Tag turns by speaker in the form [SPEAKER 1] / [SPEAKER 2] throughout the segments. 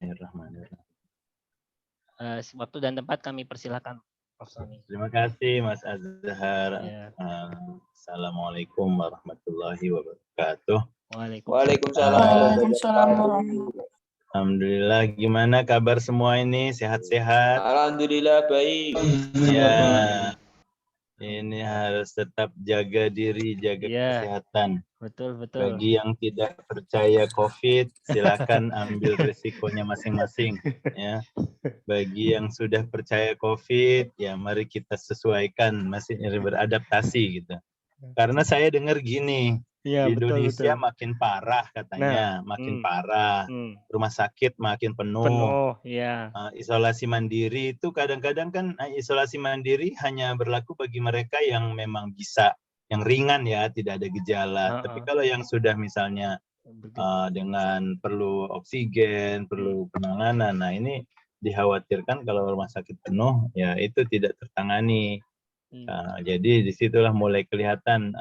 [SPEAKER 1] Bismillahirrahmanirrahim.
[SPEAKER 2] Waktu dan tempat kami persilakan, Prof. Sony.
[SPEAKER 1] Terima kasih Mas Azhar.
[SPEAKER 2] Ya.
[SPEAKER 1] Assalamualaikum warahmatullahi wabarakatuh.
[SPEAKER 2] Waalaikumsalam.
[SPEAKER 3] Waalaikumsalam warahmatullahi.
[SPEAKER 1] Alhamdulillah, gimana kabar semua ini? Sehat-sehat?
[SPEAKER 4] Alhamdulillah baik.
[SPEAKER 1] Ya, ini harus tetap jaga diri, jaga kesehatan.
[SPEAKER 2] Betul.
[SPEAKER 1] Bagi yang tidak percaya COVID, silakan ambil risikonya masing-masing. Ya. Bagi yang sudah percaya COVID, ya mari kita sesuaikan, masih beradaptasi gitu. Karena saya dengar gini,
[SPEAKER 2] ya,
[SPEAKER 1] di Indonesia
[SPEAKER 2] betul.
[SPEAKER 1] makin parah katanya, makin parah. Rumah sakit makin penuh.
[SPEAKER 2] Ya.
[SPEAKER 1] Isolasi mandiri itu kadang-kadang kan isolasi mandiri hanya berlaku bagi mereka yang memang bisa, yang ringan ya, tidak ada gejala. Tapi kalau yang sudah misalnya dengan perlu oksigen, perlu penanganan, nah ini dikhawatirkan kalau rumah sakit penuh, ya itu tidak tertangani. Jadi disitulah mulai kelihatan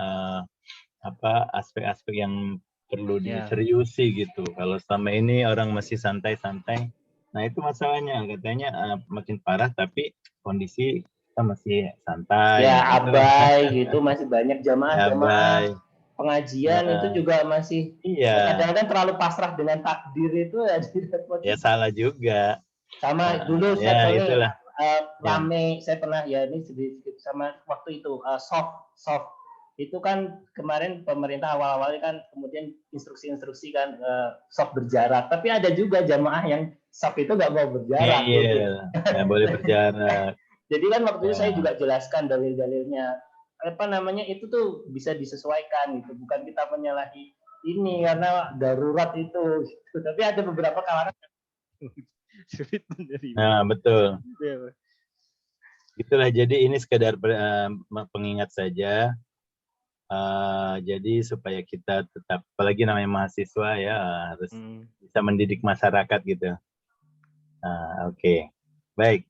[SPEAKER 1] aspek-aspek yang perlu diseriusi gitu. Kalau selama ini orang masih santai-santai, nah itu masalahnya. Katanya makin parah, tapi kondisi kita masih santai.
[SPEAKER 4] Ya abai gitu, masih banyak jamaah pengajian itu juga masih kadang-kadang terlalu pasrah dengan takdir itu
[SPEAKER 1] ya salah juga.
[SPEAKER 4] Sama dulu saya
[SPEAKER 1] itulah.
[SPEAKER 4] Rame, saya pernah ya ini sedikit sama waktu itu soft itu kan kemarin pemerintah awal-awalnya kan kemudian instruksi kan soft berjarak, tapi ada juga jamaah yang soft itu nggak mau berjarak.
[SPEAKER 1] Nggak boleh berjarak.
[SPEAKER 4] Jadi kan waktu itu saya juga jelaskan dalil-dalilnya itu tuh bisa disesuaikan gitu, bukan kita menyalahi ini karena darurat itu gitu. Tapi ada beberapa kalangan
[SPEAKER 2] sulit menerima.
[SPEAKER 1] Nah, betul. Itulah, jadi ini sekedar pengingat saja. Jadi supaya kita tetap, apalagi namanya mahasiswa ya, harus bisa mendidik masyarakat gitu. Oke. Baik.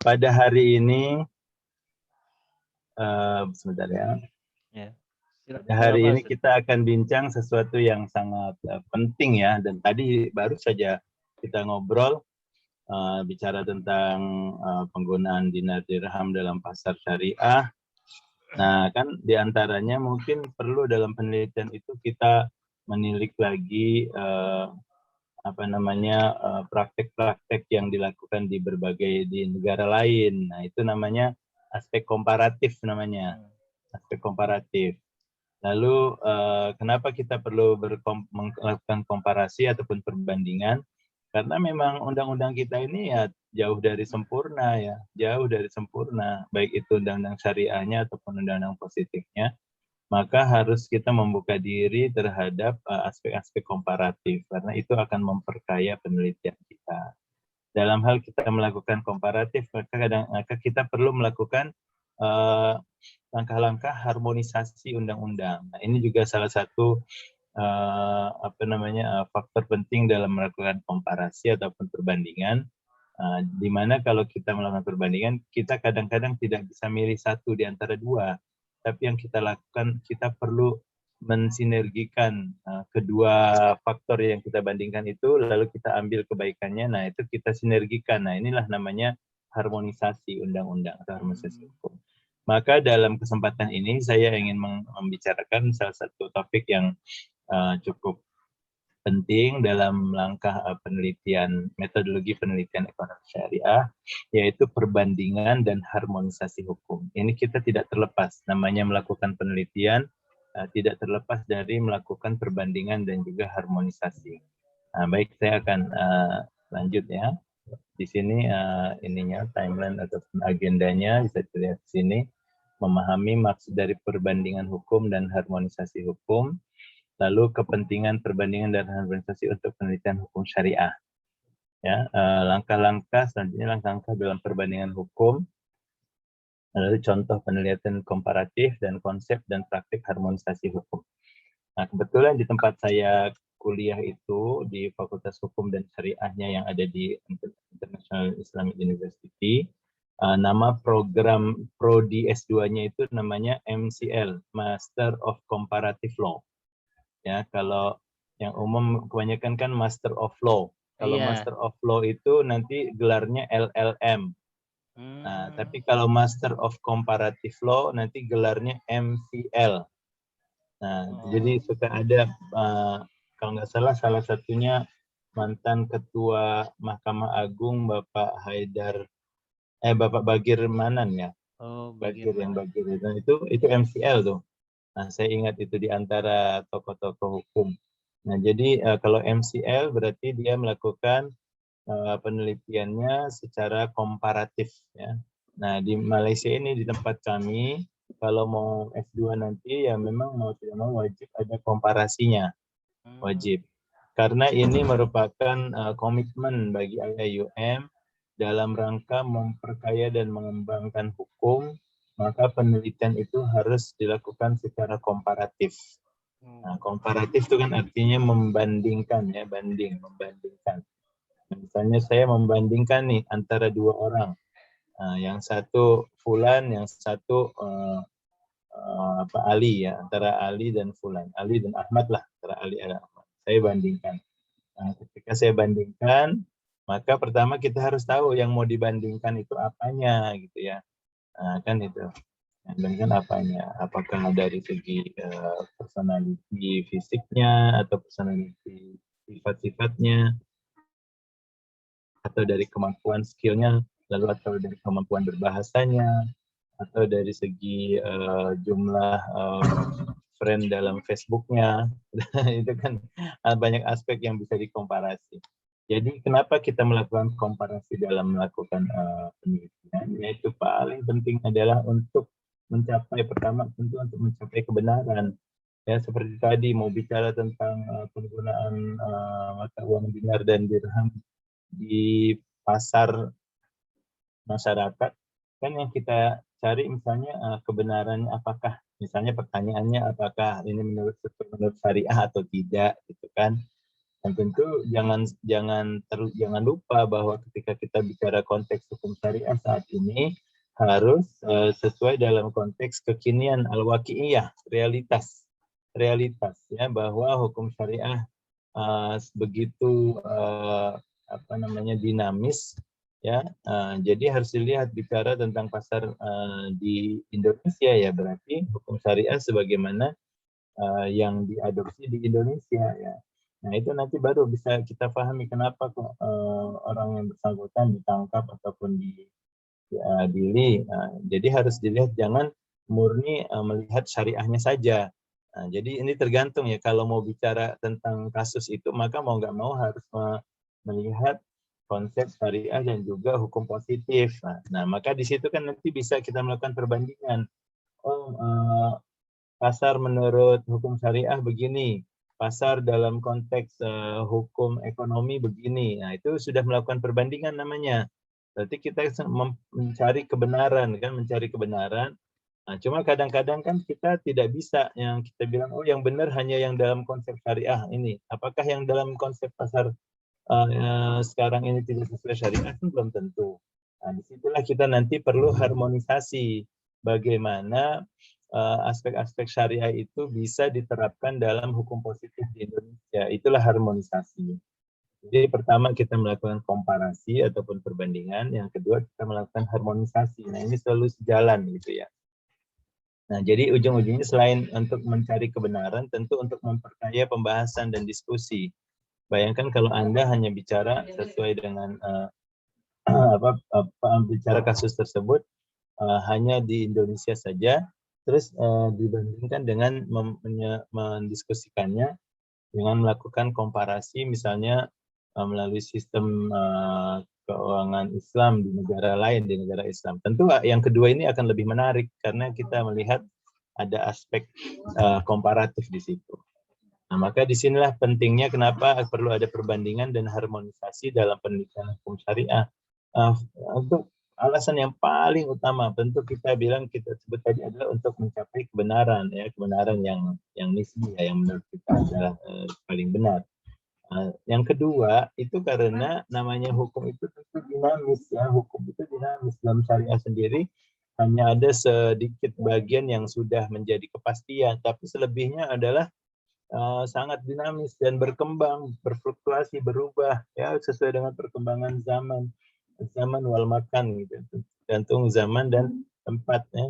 [SPEAKER 1] Pada hari ini, sebentar ya. Pada hari ini kita akan bincang sesuatu yang sangat penting ya, dan tadi baru saja kita ngobrol bicara tentang penggunaan dinar dirham dalam pasar syariah. Nah, kan diantaranya mungkin perlu dalam penelitian itu kita menilik lagi praktek-praktek yang dilakukan di negara lain. Nah, itu namanya aspek komparatif namanya. Aspek komparatif. Lalu kenapa kita perlu melakukan komparasi ataupun perbandingan? Karena memang undang-undang kita ini ya jauh dari sempurna ya, jauh dari sempurna, baik itu undang-undang syariahnya ataupun undang-undang positifnya. Maka harus kita membuka diri terhadap aspek-aspek komparatif, karena itu akan memperkaya penelitian kita. Dalam hal kita melakukan komparatif, maka kita perlu melakukan langkah-langkah harmonisasi undang-undang. Nah, ini juga salah satu faktor penting dalam melakukan komparasi ataupun perbandingan, di mana kalau kita melakukan perbandingan, kita kadang-kadang tidak bisa milih satu di antara dua. Tapi yang kita lakukan, kita perlu mensinergikan kedua faktor yang kita bandingkan itu, lalu kita ambil kebaikannya, nah itu kita sinergikan. Nah, inilah namanya harmonisasi undang-undang atau harmonisasi hukum. Maka dalam kesempatan ini saya ingin membicarakan salah satu topik yang cukup penting dalam langkah metodologi penelitian ekonomi syariah, yaitu perbandingan dan harmonisasi hukum. Ini kita tidak terlepas, namanya melakukan penelitian, tidak terlepas dari melakukan perbandingan dan juga harmonisasi. Baik, saya akan lanjut ya. Di sini timeline ataupun agendanya bisa dilihat di sini. Memahami maksud dari perbandingan hukum dan harmonisasi hukum. Lalu kepentingan perbandingan dan harmonisasi untuk penelitian hukum syariah. Ya, langkah-langkah selanjutnya langkah-langkah dalam perbandingan hukum. Lalu contoh penelitian komparatif dan konsep dan praktik harmonisasi hukum. Nah, kebetulan di tempat saya kuliah itu di Fakultas Hukum dan Syariahnya yang ada di International Islamic University, nama program prodi S2-nya itu namanya MCL, Master of Comparative Law. Ya, kalau Yang umum kebanyakan kan Master of Law. Kalau
[SPEAKER 2] Iya.
[SPEAKER 1] Master of Law itu nanti gelarnya LLM. Nah, tapi kalau Master of Comparative Law nanti gelarnya MCL. Nah, jadi suka ada kalau nggak salah satunya mantan Ketua Mahkamah Agung Bapak Bapak Bagir Manan ya.
[SPEAKER 2] Oh,
[SPEAKER 1] Bagir yang
[SPEAKER 2] bagaimana?
[SPEAKER 1] Bagir itu MCL tuh. Nah, saya ingat itu di antara tokoh-tokoh hukum. Nah, jadi kalau MCL berarti dia melakukan penelitiannya secara komparatif ya. Nah, di Malaysia ini di tempat kami kalau mau S2 nanti ya memang mau tidak mau wajib ada komparasinya. Wajib. Karena ini merupakan komitmen bagi IAIUM dalam rangka memperkaya dan mengembangkan hukum, maka penelitian itu harus dilakukan secara komparatif. Nah, komparatif itu kan artinya membandingkan ya, membandingkan. Misalnya saya membandingkan nih antara dua orang. Nah, yang satu Fulan, yang satu Ali ya, antara Ali dan Fulan. Ali dan Ahmad lah, antara Ali dan Ahmad. Saya bandingkan. Nah, ketika saya bandingkan, maka pertama kita harus tahu yang mau dibandingkan itu apanya gitu ya. Nah, kan itu. Bandingkan apanya? Apakah dari segi personality fisiknya atau personality sifat-sifatnya, atau dari kemampuan skillnya, lalu atau dari kemampuan berbahasanya, atau dari segi jumlah friend dalam Facebooknya. Itu kan banyak aspek yang bisa dikomparasi. Jadi kenapa kita melakukan komparasi dalam melakukan penelitian? Yaitu paling penting adalah untuk mencapai, pertama tentu untuk mencapai kebenaran. Ya, seperti tadi mau bicara tentang penggunaan mata uang dinar dan dirham di pasar masyarakat, kan yang kita cari misalnya kebenarannya apakah, misalnya pertanyaannya apakah ini menurut syariah atau tidak gitu kan. Dan tentu jangan lupa bahwa ketika kita bicara konteks hukum syariah saat ini harus sesuai dalam konteks kekinian al-waqi'iyah, realitas ya, bahwa hukum syariah begitu dinamis ya. Jadi harus dilihat bicara tentang pasar di Indonesia ya, berarti hukum syariah sebagaimana yang diadopsi di Indonesia ya. Nah, itu nanti baru bisa kita pahami kenapa kok orang yang bersangkutan ditangkap ataupun diadili. Jadi harus dilihat, jangan murni melihat syariahnya saja. Nah, jadi ini tergantung ya, kalau mau bicara tentang kasus itu maka mau nggak mau harus melihat konsep syariah dan juga hukum positif. Nah, maka di situ kan nanti bisa kita melakukan perbandingan. Pasar menurut hukum syariah begini, pasar dalam konteks hukum ekonomi begini. Nah, itu sudah melakukan perbandingan namanya. Berarti kita mencari kebenaran kan, mencari kebenaran. Nah, cuma kadang-kadang kan kita tidak bisa yang kita bilang, oh yang benar hanya yang dalam konsep syariah ini. Apakah yang dalam konsep pasar sekarang ini tidak sesuai syariah? Kan belum tentu. Nah, disitulah kita nanti perlu harmonisasi bagaimana aspek-aspek syariah itu bisa diterapkan dalam hukum positif di Indonesia. Itulah harmonisasi. Jadi pertama kita melakukan komparasi ataupun perbandingan, yang kedua kita melakukan harmonisasi. Nah, ini selalu sejalan gitu ya. Nah, jadi ujung-ujungnya selain untuk mencari kebenaran, tentu untuk memperkaya pembahasan dan diskusi. Bayangkan kalau Anda hanya bicara sesuai dengan bicara kasus tersebut hanya di Indonesia saja, terus dibandingkan dengan mendiskusikannya dengan melakukan komparasi misalnya melalui sistem keuangan Islam di negara lain, di negara Islam. Tentu yang kedua ini akan lebih menarik karena kita melihat ada aspek komparatif di situ. Nah, maka disinilah pentingnya kenapa perlu ada perbandingan dan harmonisasi dalam penelitian hukum syariah. Untuk alasan yang paling utama, tentu kita sebut tadi adalah untuk mencapai kebenaran ya, kebenaran yang nisbi ya, yang menurut kita adalah paling benar. Yang kedua itu karena namanya hukum itu tentu dinamis ya, hukum itu dinamis. Dalam syariah sendiri hanya ada sedikit bagian yang sudah menjadi kepastian, tapi selebihnya adalah sangat dinamis dan berkembang, berfluktuasi, berubah ya sesuai dengan perkembangan zaman wal makan gitu. Tergantung zaman dan tempat ya,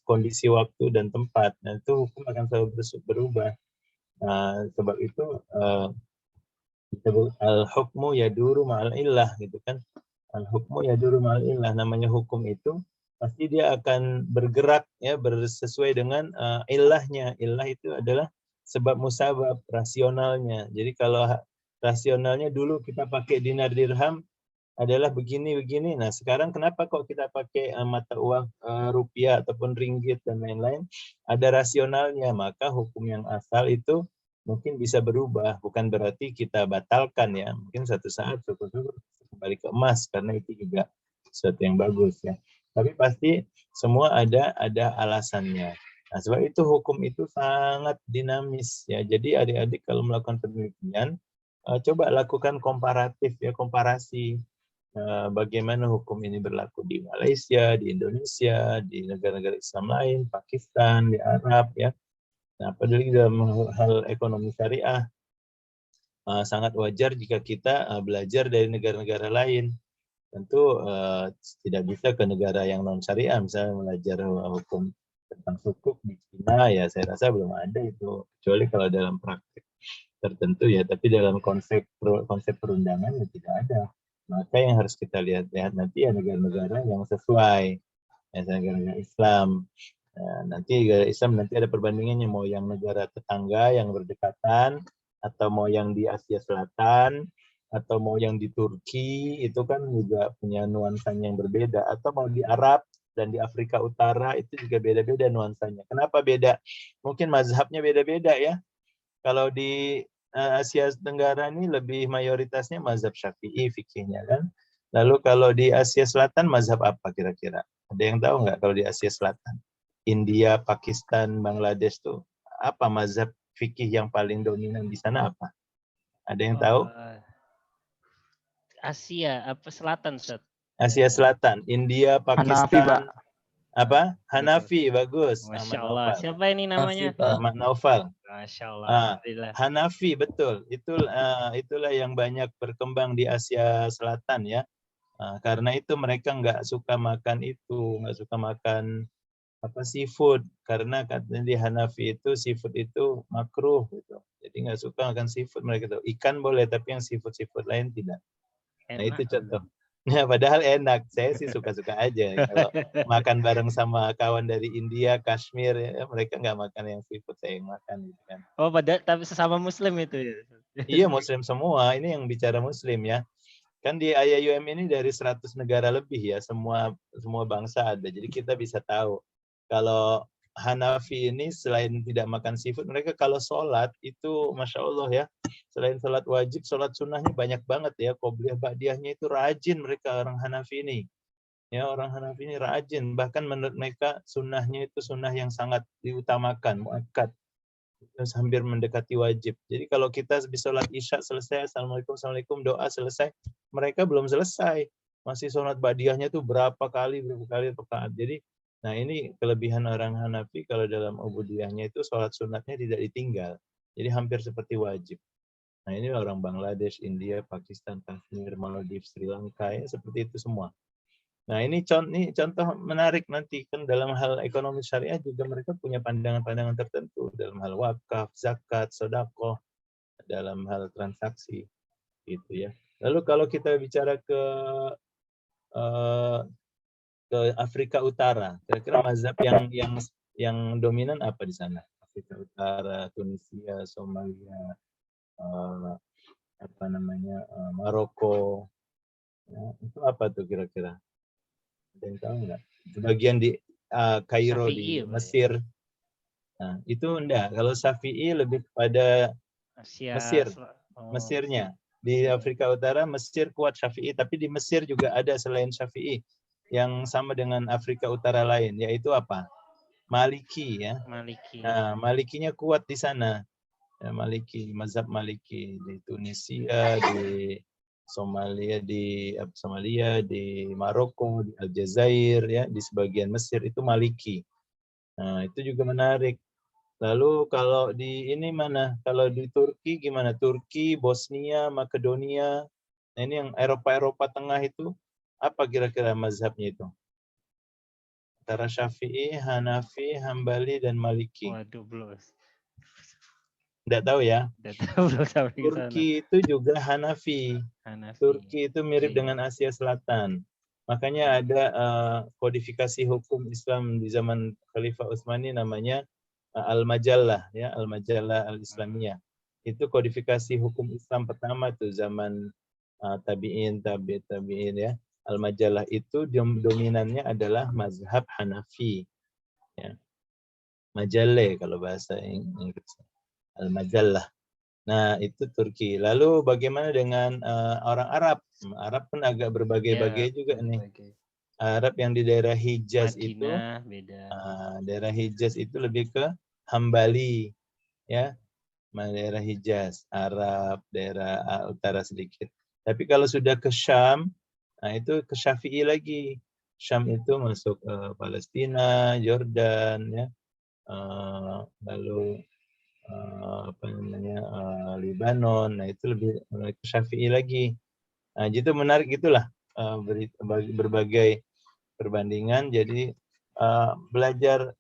[SPEAKER 1] kondisi waktu dan tempat. Nah, itu hukum akan selalu berubah. Sebab itu al-hukmu yaduru ma'al illah gitu kan. Al-hukmu yaduru ma'al illah, namanya hukum itu pasti dia akan bergerak ya sesuai dengan illahnya. Illah itu adalah sebab musabab, rasionalnya. Jadi kalau rasionalnya dulu kita pakai dinar dirham adalah begini. Nah, sekarang kenapa kok kita pakai mata uang rupiah ataupun ringgit dan lain-lain? Ada rasionalnya, maka hukum yang asal itu mungkin bisa berubah. Bukan berarti kita batalkan ya. Mungkin suatu saat syukur-syukur kembali ke emas karena itu juga sesuatu yang bagus ya. Tapi pasti semua ada alasannya. Nah, sebab itu hukum itu sangat dinamis ya. Jadi adik-adik kalau melakukan penelitian, coba lakukan komparatif ya, komparasi. Bagaimana hukum ini berlaku di Malaysia, di Indonesia, di negara-negara Islam lain, Pakistan, di Arab ya. Nah, padahal dalam hal ekonomi syariah sangat wajar jika kita belajar dari negara-negara lain. Tentu tidak bisa ke negara yang non syariah, misalnya belajar hukum tentang sukuk di Cina ya, saya rasa belum ada itu, kecuali kalau dalam praktik tertentu ya. Tapi dalam konsep perundangan ya tidak ada. Maka yang harus kita lihat nanti ya negara-negara yang sesuai, ya negara-negara Islam. Nanti negara Islam nanti ada perbandingannya, mau yang negara tetangga yang berdekatan, atau mau yang di Asia Selatan, atau mau yang di Turki, itu kan juga punya nuansanya yang berbeda, atau mau di Arab dan di Afrika Utara, itu juga beda-beda nuansanya. Kenapa beda? Mungkin mazhabnya beda-beda ya. Kalau di Asia Tenggara ini lebih mayoritasnya mazhab Syafi'i fikihnya kan. Lalu kalau di Asia Selatan mazhab apa kira-kira? Ada yang tahu nggak kalau di Asia Selatan? India, Pakistan, Bangladesh tuh apa mazhab fikih yang paling dominan di sana apa? Ada yang tahu?
[SPEAKER 2] Asia apa Selatan, Ustaz?
[SPEAKER 1] Asia Selatan, India,
[SPEAKER 3] Hanafi, Pak.
[SPEAKER 1] Pakistan, apa? Hanafi, bagus.
[SPEAKER 2] Masya
[SPEAKER 1] Ahmad
[SPEAKER 2] Allah.
[SPEAKER 1] Naufal.
[SPEAKER 2] Siapa ini namanya?
[SPEAKER 1] Ahmad Naufal.
[SPEAKER 2] Masya Allah. Alhamdulillah.
[SPEAKER 1] Hanafi, betul. Itulah yang banyak berkembang di Asia Selatan ya. Karena itu mereka nggak suka makan seafood, karena katanya di Hanafi itu seafood itu makruh gitu. Jadi nggak suka makan seafood mereka tuh. Ikan boleh tapi yang seafood lain tidak. Nah itu contoh. Ya, padahal enak. Saya sih suka-suka aja. Kalau makan bareng sama kawan dari India, Kashmir, ya, mereka nggak makan yang seafood, saya yang makan gitu kan.
[SPEAKER 2] Oh, tapi sesama Muslim itu ya?
[SPEAKER 1] Iya, Muslim semua. Ini yang bicara Muslim ya. Kan di IAUM ini dari 100 negara lebih ya, semua bangsa ada. Jadi kita bisa tahu. Kalau Hanafi ini selain tidak makan seafood, mereka kalau sholat itu Masya Allah ya, selain sholat wajib, sholat sunnahnya banyak banget ya. Qobliyah ba'diyahnya itu rajin mereka orang Hanafi ini. Ya, orang Hanafi ini rajin. Bahkan menurut mereka sunnahnya itu sunnah yang sangat diutamakan, muakkad. Terus hampir mendekati wajib. Jadi kalau kita habis sholat isya selesai, assalamualaikum, doa selesai, mereka belum selesai. Masih sholat ba'diyahnya itu berapa kali rakaat. Jadi, nah ini kelebihan orang Hanafi, kalau dalam ubudiyahnya itu sholat sunatnya tidak ditinggal. Jadi hampir seperti wajib. Nah ini orang Bangladesh, India, Pakistan, Kashmir, Maldives, Sri Lanka, ya seperti itu semua. Nah ini contoh menarik nanti kan dalam hal ekonomi syariah juga mereka punya pandangan-pandangan tertentu dalam hal wakaf, zakat, sedekah, dalam hal transaksi gitu ya. Lalu kalau kita bicara ke Afrika Utara, kira-kira mazhab yang dominan apa di sana? Afrika Utara, Tunisia, Somalia, Maroko, ya, itu apa tuh kira-kira? Ada yang tahu nggak? Sebagian di Kairo di Mesir. Nah, itu enggak. Kalau Syafi'i lebih kepada Mesir. Mesirnya. Di Afrika Utara, Mesir kuat Syafi'i. Tapi di Mesir juga ada selain Syafi'i yang sama dengan Afrika Utara lain. Yaitu apa? Maliki ya.
[SPEAKER 2] Maliki.
[SPEAKER 1] Nah, Malikinya kuat di sana. Ya, Maliki, mazhab Maliki. Di Tunisia, di Somalia, di Maroko, di Aljazair, ya, di sebagian Mesir itu Maliki. Nah, itu juga menarik. Lalu kalau di ini mana? Kalau di Turki gimana? Turki, Bosnia, Makedonia. Nah, ini yang Eropa Tengah itu apa kira-kira mazhabnya itu? Antara Syafi'i, Hanafi, Hambali, dan Maliki.
[SPEAKER 2] Waduh, belum.
[SPEAKER 1] Tidak tahu ya.
[SPEAKER 2] Udah tahu belum sampai ke sana.
[SPEAKER 1] Turki itu juga Hanafi.
[SPEAKER 2] Hanafi.
[SPEAKER 1] Turki itu mirip
[SPEAKER 2] Oke.
[SPEAKER 1] dengan Asia Selatan. Makanya ada kodifikasi hukum Islam di zaman Khalifah Utsmani namanya Al-Majallah, ya, Al-Majallah Al-Islamiyah. Itu kodifikasi hukum Islam pertama tuh zaman tabi'in ya. Al-Majallah itu dominannya adalah mazhab Hanafi, ya. Majalle kalau bahasa Inggris. Al-Majallah. Nah, itu Turki. Lalu bagaimana dengan orang Arab? Arab kan agak berbagai-bagai juga nih.
[SPEAKER 2] berbagai.
[SPEAKER 1] Arab yang di daerah Hijaz itu,
[SPEAKER 2] Madinah beda.
[SPEAKER 1] daerah Hijaz itu lebih ke Hambali, ya. Daerah Hijaz, Arab, daerah utara sedikit. Tapi kalau sudah ke Syam, nah itu ke Syafi'i lagi. Syam itu masuk Palestina, Jordan, ya. Lalu apa namanya Libanon. Nah itu lebih ke Syafi'i lagi. Nah itu menarik itulah berbagai perbandingan. Jadi belajar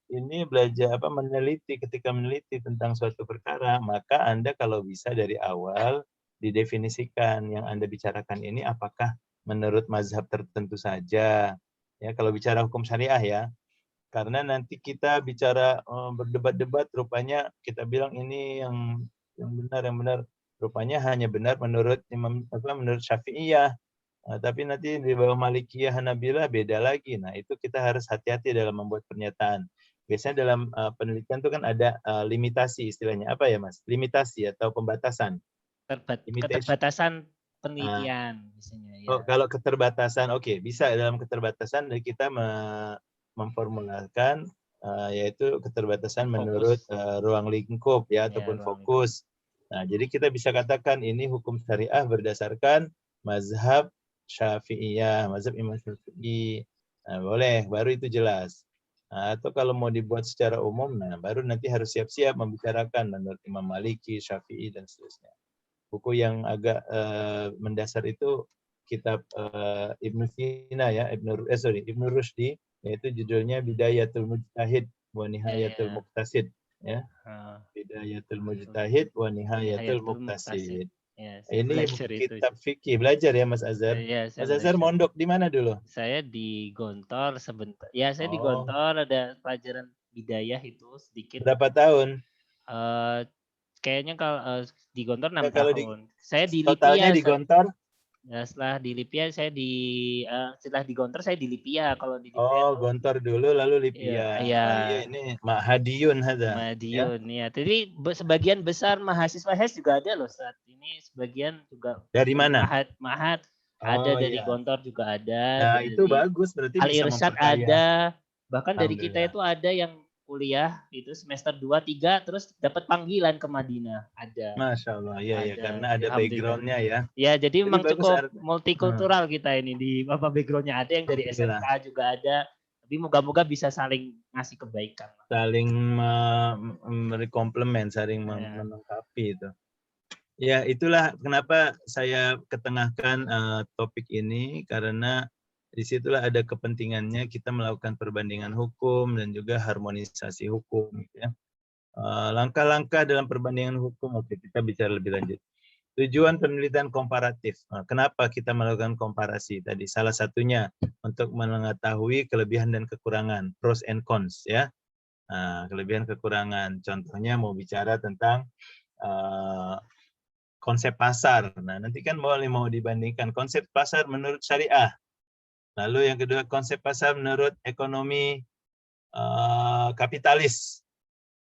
[SPEAKER 1] apa meneliti, ketika meneliti tentang suatu perkara, maka Anda kalau bisa dari awal didefinisikan yang Anda bicarakan ini apakah menurut mazhab tertentu saja. Ya kalau bicara hukum syariah ya. Karena nanti kita bicara berdebat-debat, rupanya kita bilang ini yang benar, rupanya hanya benar menurut menurut Syafi'iyah. Tapi nanti di bawah Malikiyah, Hanabilah beda lagi. Nah itu kita harus hati-hati dalam membuat pernyataan. Biasanya dalam penelitian itu kan ada limitasi istilahnya apa ya Mas? Limitasi atau pembatasan.
[SPEAKER 2] Keterbatasan penelitian misalnya. Ya.
[SPEAKER 1] Oh, kalau keterbatasan, oke, bisa dalam keterbatasan dari kita memformulasikan yaitu keterbatasan
[SPEAKER 2] Fokus.
[SPEAKER 1] Menurut ruang lingkup ya ataupun fokus. Nah, jadi kita bisa katakan ini hukum syariah berdasarkan mazhab Syafi'iyah, mazhab Imam Syafi'i. Nah, boleh, baru itu jelas. Nah, atau kalau mau dibuat secara umum, nah baru nanti harus siap-siap membicarakan menurut Imam Maliki, Syafi'i dan seterusnya. Buku yang agak mendasar itu kitab Ibnu Sina ya, Ibnu Rushdi, yaitu judulnya Bidayatul Mujtahid wa Nihayatul Muqtasid ya. Bidayatul Mujtahid wa Nihayatul Muqtasid. Ini kitab fikih, belajar ya Mas Azhar. Mas Azhar mondok di mana dulu?
[SPEAKER 2] Saya di Gontor sebentar. Ya, saya di Gontor ada pelajaran bidayah itu sedikit.
[SPEAKER 1] Berapa tahun?
[SPEAKER 2] Kayaknya kalau di Gontor 6 tahun.
[SPEAKER 1] Saya di Lipia. Totalnya di Gontor?
[SPEAKER 2] Ya, setelah di Lipia saya setelah di Gontor saya di Lipia. Kalau di Lipia
[SPEAKER 1] Gontor dulu lalu Lipia.
[SPEAKER 2] Iya.
[SPEAKER 1] Ini Mahadiun ada.
[SPEAKER 2] Mahadiun ya. Jadi sebagian besar mahasiswa HES juga ada loh saat ini. Sebagian juga
[SPEAKER 1] dari mana?
[SPEAKER 2] Mahat ada dari Gontor juga ada.
[SPEAKER 1] Nah, itu bagus berarti
[SPEAKER 2] Al-Irsyad ada. Bahkan dari kita itu ada yang kuliah itu semester 2, 3 terus dapat panggilan ke Madinah ada.
[SPEAKER 1] Masya Allah ya karena ada backgroundnya ya.
[SPEAKER 2] Ya jadi memang cukup multikultural kita ini di backgroundnya ada yang dari SMK juga ada. Tapi moga-moga bisa saling ngasih kebaikan.
[SPEAKER 1] Saling memberi komplement, saling melengkapi itu. Ya itulah kenapa saya ketengahkan topik ini karena disitulah ada kepentingannya kita melakukan perbandingan hukum dan juga harmonisasi hukum. Ya. Langkah-langkah dalam perbandingan hukum, oke, kita bicara lebih lanjut. Tujuan penelitian komparatif. Kenapa kita melakukan komparasi tadi? Salah satunya untuk mengetahui kelebihan dan kekurangan, pros and cons, ya. Kelebihan kekurangan. Contohnya mau bicara tentang konsep pasar. Nah, nanti kan mau dibandingkan konsep pasar menurut syariah. Lalu yang kedua konsep pasar menurut ekonomi kapitalis.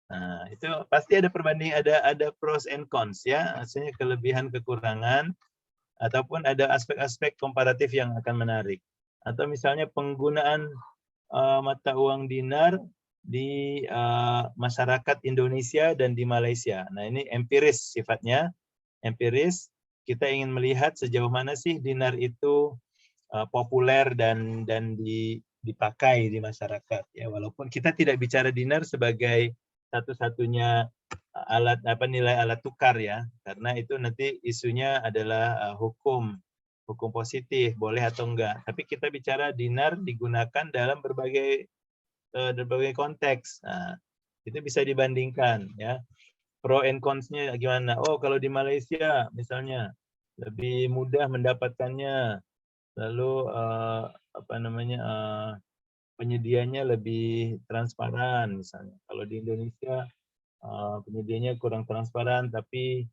[SPEAKER 1] Nah, itu pasti ada perbandingan, ada pros and cons ya, artinya kelebihan kekurangan ataupun ada aspek-aspek komparatif yang akan menarik. Atau misalnya penggunaan mata uang dinar di masyarakat Indonesia dan di Malaysia. Nah, ini empiris sifatnya. Empiris, kita ingin melihat sejauh mana sih dinar itu populer dan dipakai di masyarakat ya, walaupun kita tidak bicara dinar sebagai satu-satunya nilai alat tukar ya, karena itu nanti isunya adalah hukum positif boleh atau enggak. Tapi kita bicara dinar digunakan dalam berbagai konteks. Nah, itu bisa dibandingkan ya. Pro and cons-nya gimana? Oh, kalau di Malaysia misalnya lebih mudah mendapatkannya, lalu penyediaannya lebih transparan misalnya. Kalau di Indonesia penyediaannya kurang transparan, tapi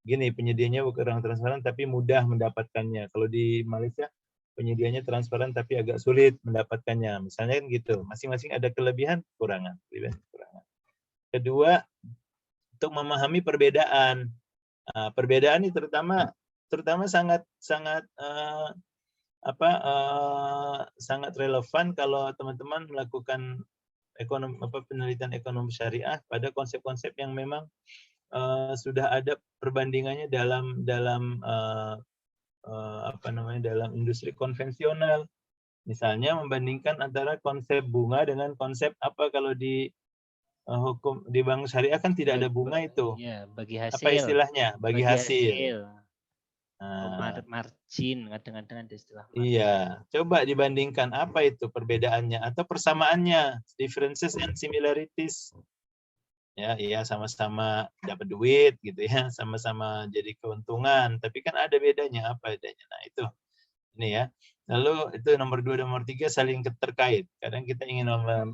[SPEAKER 1] penyediaannya kurang transparan tapi mudah mendapatkannya. Kalau di Malaysia penyediaannya transparan tapi agak sulit mendapatkannya. Misalnya kan gitu. Masing-masing ada kelebihan, kekurangan. Kedua, untuk memahami perbedaan. Perbedaan ini terutama sangat relevan kalau teman-teman melakukan penelitian ekonomi syariah pada konsep-konsep yang memang sudah ada perbandingannya dalam dalam industri konvensional. Misalnya membandingkan antara konsep bunga dengan konsep kalau di hukum di bank syariah kan tidak ada bunga itu.
[SPEAKER 2] Ya, bagi hasil.
[SPEAKER 1] Apa istilahnya? Bagi hasil.
[SPEAKER 2] Margin kadang-kadang ada istilah.
[SPEAKER 1] Iya, coba dibandingkan apa itu perbedaannya atau persamaannya, differences and similarities. Ya, iya sama-sama dapat duit gitu ya, sama-sama jadi keuntungan, tapi kan ada bedanya, apa bedanya? Nah, itu. Ini ya. Lalu itu nomor 2 dan nomor 3 saling terkait. Kadang kita ingin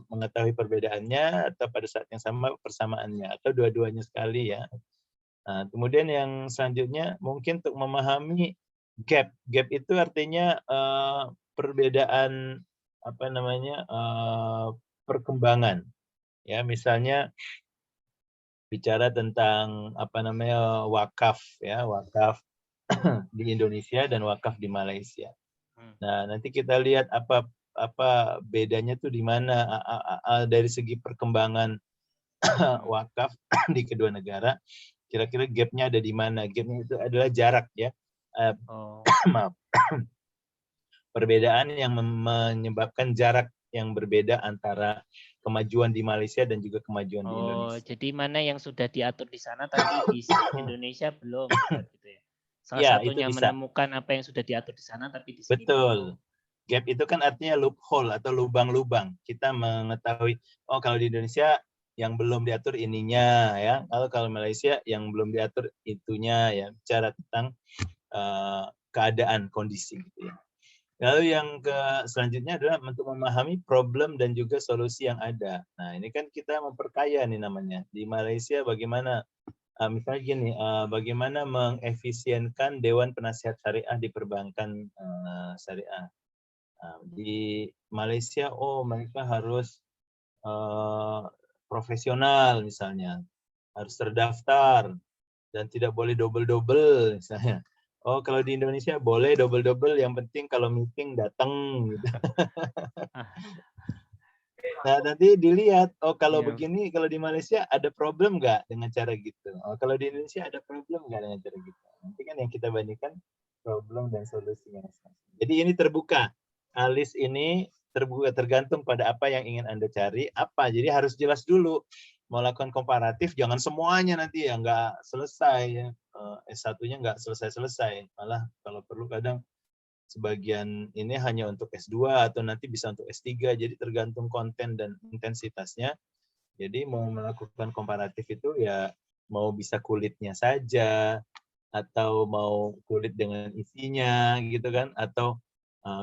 [SPEAKER 1] mengetahui perbedaannya atau pada saat yang sama persamaannya atau dua-duanya sekali ya. Nah, kemudian yang selanjutnya mungkin untuk memahami gap. Gap itu artinya perbedaan perkembangan. Ya, misalnya bicara tentang wakaf ya, wakaf di Indonesia dan wakaf di Malaysia. Nah, nanti kita lihat apa bedanya tuh di mana dari segi perkembangan wakaf di kedua negara. Kira-kira gapnya ada di mana? Gapnya itu adalah jarak ya. Maaf. Perbedaan yang menyebabkan jarak yang berbeda antara kemajuan di Malaysia dan juga kemajuan di Indonesia.
[SPEAKER 2] Jadi mana yang sudah diatur di sana tapi di Indonesia belum gitu ya. Salah satunya menemukan apa yang sudah diatur di sana tapi di sini.
[SPEAKER 1] Betul. Gap itu kan artinya loophole atau lubang-lubang. Kita mengetahui, oh kalau di Indonesia yang belum diatur ininya ya. Kalau Malaysia yang belum diatur itunya ya. Bicara tentang keadaan kondisi gitu ya. Lalu yang selanjutnya adalah untuk memahami problem dan juga solusi yang ada. Nah, ini kan kita memperkaya nih namanya. Di Malaysia bagaimana misalnya gini, bagaimana mengefisienkan Dewan Penasihat Syariah di perbankan syariah. Di Malaysia, mereka harus profesional misalnya, harus terdaftar dan tidak boleh double-double misalnya. Oh, kalau di Indonesia boleh double-double, yang penting kalau meeting datang gitu. Nah, nanti dilihat, kalau begini, kalau di Malaysia ada problem nggak dengan cara gitu? Kalau di Indonesia ada problem nggak dengan cara gitu? Nanti kan yang kita bandingkan problem dan solusinya. Jadi ini terbuka. List ini terbuka, tergantung pada apa yang ingin Anda cari, apa. Jadi harus jelas dulu. Mau lakukan komparatif, jangan semuanya nanti ya nggak selesai. Ya. S1-nya nggak selesai-selesai. Malah kalau perlu kadang sebagian ini hanya untuk S2 atau nanti bisa untuk S3, jadi tergantung konten dan intensitasnya. Jadi mau melakukan komparatif itu ya mau bisa kulitnya saja, atau mau kulit dengan isinya gitu kan, atau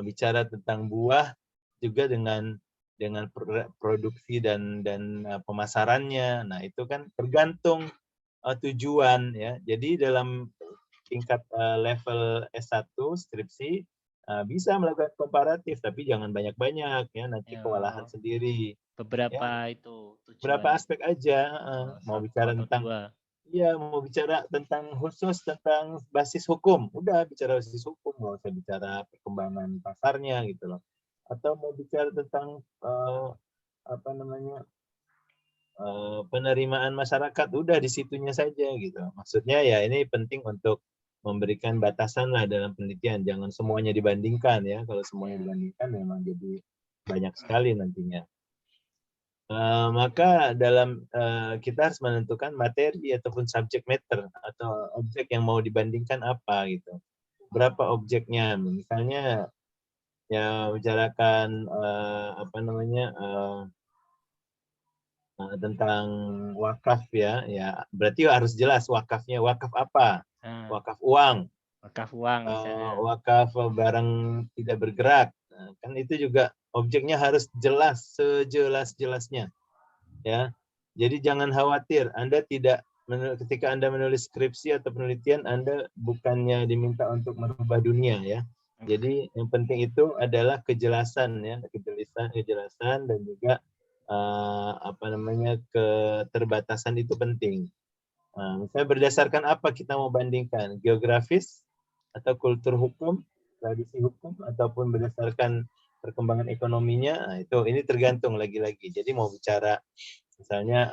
[SPEAKER 1] bicara tentang buah juga dengan produksi dan pemasarannya. Nah, itu kan tergantung tujuan ya. Jadi dalam tingkat level S1 skripsi bisa melakukan komparatif, tapi jangan banyak-banyak ya, nanti kewalahan sendiri.
[SPEAKER 2] Beberapa
[SPEAKER 1] ya.
[SPEAKER 2] itu tujuan.
[SPEAKER 1] Berapa aspek aja. Mau bicara tentang mau bicara tentang khusus tentang basis hukum, udah bicara basis hukum, nggak usah bicara perkembangan pasarnya gitu loh. Atau mau bicara tentang penerimaan masyarakat, udah di situnya saja gitu. Maksudnya ya ini penting untuk memberikan batasan lah dalam penelitian, jangan semuanya dibandingkan ya. Kalau semuanya dibandingkan memang jadi banyak sekali nantinya. Maka dalam kita harus menentukan materi ataupun subject matter atau objek yang mau dibandingkan apa gitu. Berapa objeknya? Misalnya ya bicarakan apa namanya tentang wakaf ya, berarti harus jelas wakafnya. Wakaf apa? Wakaf uang.
[SPEAKER 2] Wakaf uang misalnya.
[SPEAKER 1] Wakaf barang tidak bergerak. Kan itu juga objeknya harus jelas, sejelas-jelasnya. Ya, jadi jangan khawatir. Anda tidak ketika Anda menulis skripsi atau penelitian, Anda bukannya diminta untuk merubah dunia ya. Jadi yang penting itu adalah kejelasan ya, kejelasan dan juga apa namanya keterbatasan itu penting. Misalnya berdasarkan apa kita mau bandingkan, geografis atau kultur hukum, tradisi hukum, ataupun berdasarkan perkembangan ekonominya, ini tergantung lagi-lagi. Jadi mau bicara misalnya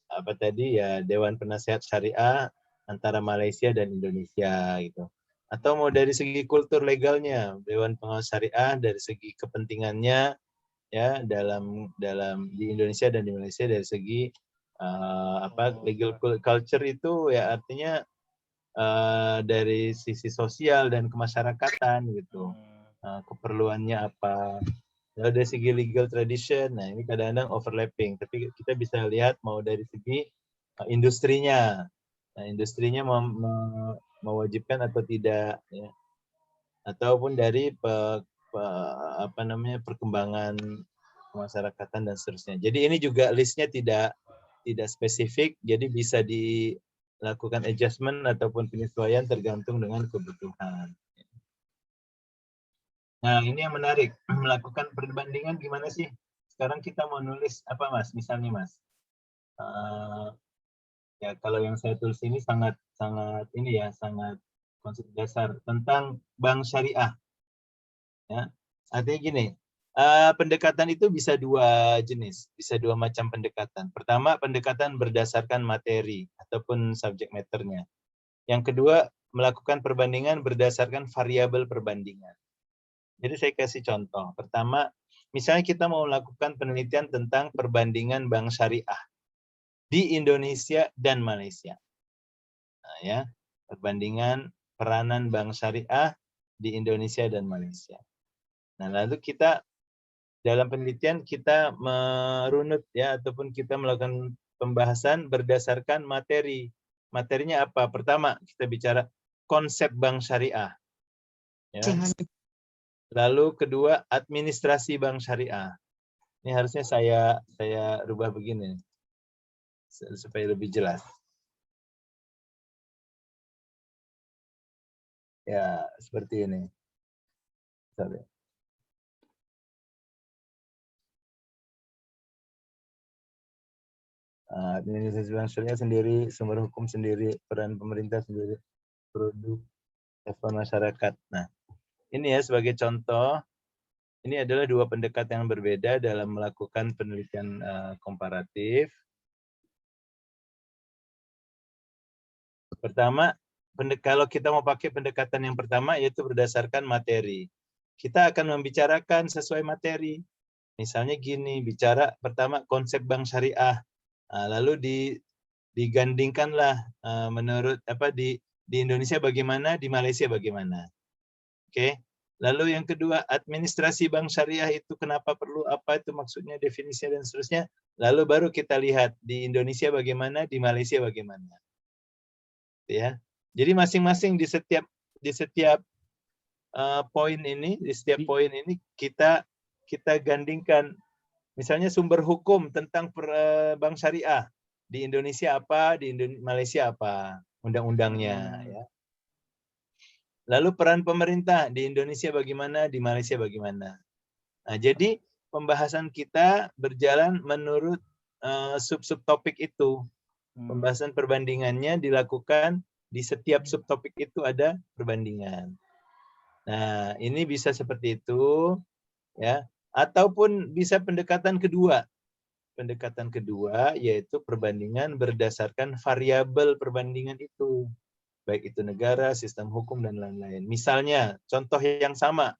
[SPEAKER 1] apa tadi ya Dewan Penasehat Syariah antara Malaysia dan Indonesia gitu. Atau mau dari segi kultur legalnya, Dewan Pengawas Syariah dari segi kepentingannya ya dalam di Indonesia dan di Malaysia dari segi legal culture itu ya artinya dari sisi sosial dan kemasyarakatan gitu. Keperluannya apa? Kalau dari segi legal tradition, nah ini kadang-kadang overlapping, tapi kita bisa lihat mau dari segi industrinya. Nah, industrinya mewajibkan atau tidak ya. Ataupun dari apa namanya perkembangan kemasyarakatan dan seterusnya. Jadi ini juga listnya tidak spesifik, jadi bisa dilakukan adjustment ataupun penyesuaian tergantung dengan kebutuhan. Nah, ini yang menarik, melakukan perbandingan gimana sih? Sekarang kita mau nulis apa, Mas? Misalnya, Mas, ya kalau yang saya tulis ini sangat ini ya, sangat konsep dasar tentang bank syariah. Ya, artinya gini, pendekatan itu bisa dua jenis, bisa dua macam pendekatan. Pertama, pendekatan berdasarkan materi ataupun subject matter-nya. Yang kedua, melakukan perbandingan berdasarkan variabel perbandingan. Jadi saya kasih contoh. Pertama, misalnya kita mau melakukan penelitian tentang perbandingan bank syariah di Indonesia dan Malaysia. Nah, ya, perbandingan peranan bank syariah di Indonesia dan Malaysia. Nah, lalu kita dalam penelitian kita merunut ya ataupun kita melakukan pembahasan berdasarkan materi. Materinya apa? Pertama, kita bicara konsep bank syariah. Ya. Lalu kedua, administrasi bank syariah. Ini harusnya saya rubah begini supaya lebih jelas. Ya, seperti ini. Sorry. Administrasi bank syariah sendiri, sumber hukum sendiri, peran pemerintah sendiri, produk respon masyarakat. Nah, ini ya sebagai contoh, ini adalah dua pendekatan yang berbeda dalam melakukan penelitian komparatif. Pertama, kalau kita mau pakai pendekatan yang pertama yaitu berdasarkan materi. Kita akan membicarakan sesuai materi. Misalnya gini, bicara pertama konsep bank syariah. Lalu digandingkanlah menurut di Indonesia bagaimana, di Malaysia bagaimana. Oke. Lalu yang kedua, administrasi bank syariah itu kenapa perlu, apa itu maksudnya, definisinya dan seterusnya. Lalu baru kita lihat di Indonesia bagaimana, di Malaysia bagaimana. Ya. Jadi masing-masing di setiap poin ini, kita gandingkan. Misalnya sumber hukum tentang bank syariah di Indonesia apa, di Malaysia apa, undang-undangnya. Ya. Lalu peran pemerintah di Indonesia bagaimana, di Malaysia bagaimana. Nah, jadi pembahasan kita berjalan menurut sub-sub topik itu. Pembahasan perbandingannya dilakukan di setiap subtopik itu ada perbandingan. Nah, ini bisa seperti itu, ya. Ataupun bisa pendekatan kedua. Pendekatan kedua yaitu perbandingan berdasarkan variabel perbandingan itu. Baik itu negara, sistem hukum, dan lain-lain. Misalnya, contohnya sama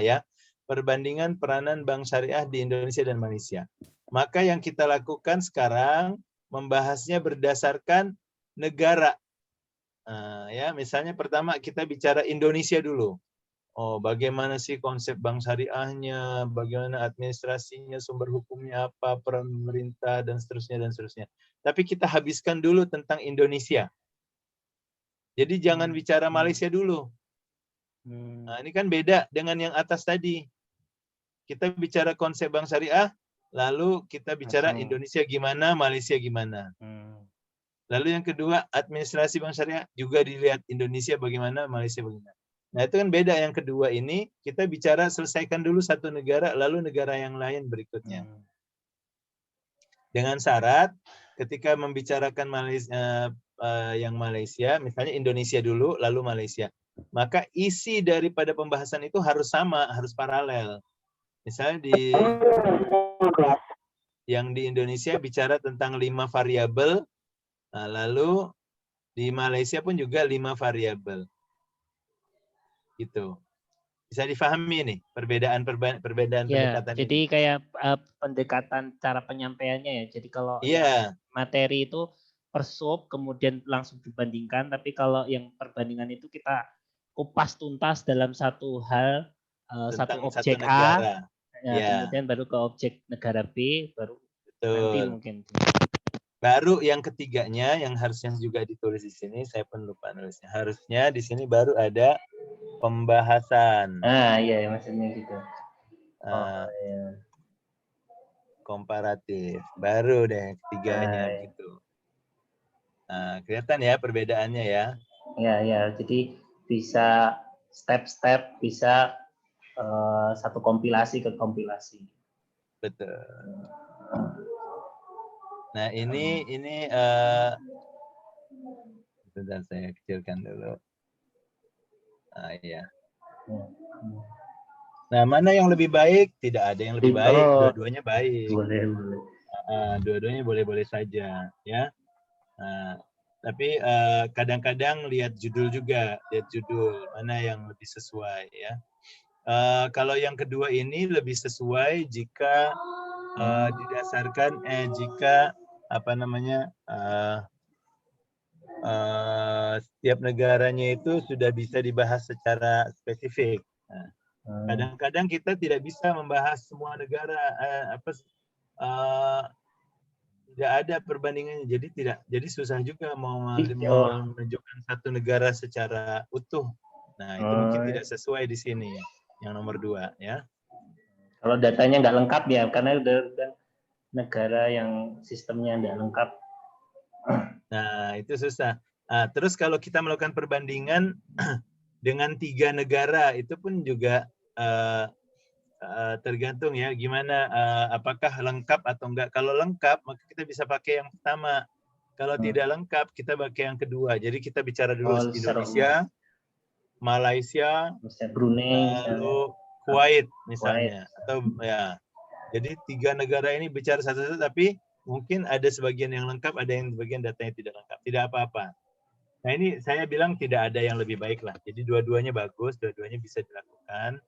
[SPEAKER 1] ya. perbandingan peranan bank syariah di Indonesia dan Malaysia. Maka yang kita lakukan sekarang membahasnya berdasarkan negara. Ya, misalnya pertama kita bicara Indonesia dulu. Oh, bagaimana sih konsep bank syariahnya, bagaimana administrasinya, sumber hukumnya apa, pemerintah dan seterusnya dan seterusnya. Tapi kita habiskan dulu tentang Indonesia. Jadi jangan bicara Malaysia dulu. Nah, ini kan beda dengan yang atas tadi. Kita bicara konsep bank syariah, lalu kita bicara Indonesia gimana, Malaysia gimana. Lalu yang kedua, administrasi bank syariah juga dilihat Indonesia bagaimana, Malaysia bagaimana. Nah, itu kan beda. Yang kedua ini, kita bicara selesaikan dulu satu negara, lalu negara yang lain berikutnya. Dengan syarat, ketika membicarakan Malaysia, yang Malaysia, misalnya Indonesia dulu, lalu Malaysia. Maka isi daripada pembahasan itu harus sama, harus paralel. Misalnya yang di Indonesia bicara tentang 5 variabel, lalu di Malaysia pun juga 5 variabel. Gitu. Bisa difahami nih perbedaan pendekatan
[SPEAKER 2] jadi
[SPEAKER 1] ini.
[SPEAKER 2] kayak pendekatan cara penyampaiannya ya. Jadi kalau materi itu per sub kemudian langsung dibandingkan, tapi kalau yang perbandingan itu kita kupas tuntas dalam satu hal, satu objek A, kemudian baru ke objek negara B, baru nanti mungkin.
[SPEAKER 1] Baru yang ketiganya yang harusnya juga ditulis di sini, saya pun lupa nulisnya. Harusnya di sini baru ada pembahasan.
[SPEAKER 4] Iya, maksudnya gitu.
[SPEAKER 1] Komparatif. Baru deh ketiganya gitu. Kelihatan ya perbedaannya ya.
[SPEAKER 4] Ya. Jadi bisa step-step, bisa satu kompilasi ke kompilasi.
[SPEAKER 1] Betul. Nah, ini sebentar saya kecilkan dulu. Iya. Nah, mana yang lebih baik? Tidak ada yang lebih baik, dua-duanya baik.
[SPEAKER 4] Boleh.
[SPEAKER 1] Dua-duanya boleh-boleh saja, ya. Tapi kadang-kadang lihat judul juga, mana yang lebih sesuai, ya. Kalau yang kedua ini lebih sesuai jika didasarkan jika setiap negaranya itu sudah bisa dibahas secara spesifik. Kadang-kadang kita tidak bisa membahas semua negara, tidak ada perbandingannya, jadi susah juga mau menunjukkan satu negara secara utuh. Nah, itu mungkin tidak sesuai di sini, yang nomor 2, ya.
[SPEAKER 4] Kalau datanya nggak lengkap ya, karena udah negara yang sistemnya nggak lengkap.
[SPEAKER 1] Nah, itu susah. Terus kalau kita melakukan perbandingan dengan 3 negara, itu pun juga tergantung ya, gimana, apakah lengkap atau enggak. Kalau lengkap, maka kita bisa pakai yang pertama. Kalau tidak lengkap, kita pakai yang kedua. Jadi kita bicara dulu Indonesia, Malaysia,
[SPEAKER 4] Brunei,
[SPEAKER 1] lalu Kuwait misalnya. Atau ya. Jadi 3 negara ini bicara satu-satu, tapi mungkin ada sebagian yang lengkap, ada yang sebagian datanya tidak lengkap. Tidak apa-apa. Nah, ini saya bilang tidak ada yang lebih baik lah. Jadi dua-duanya bagus, dua-duanya bisa dilakukan.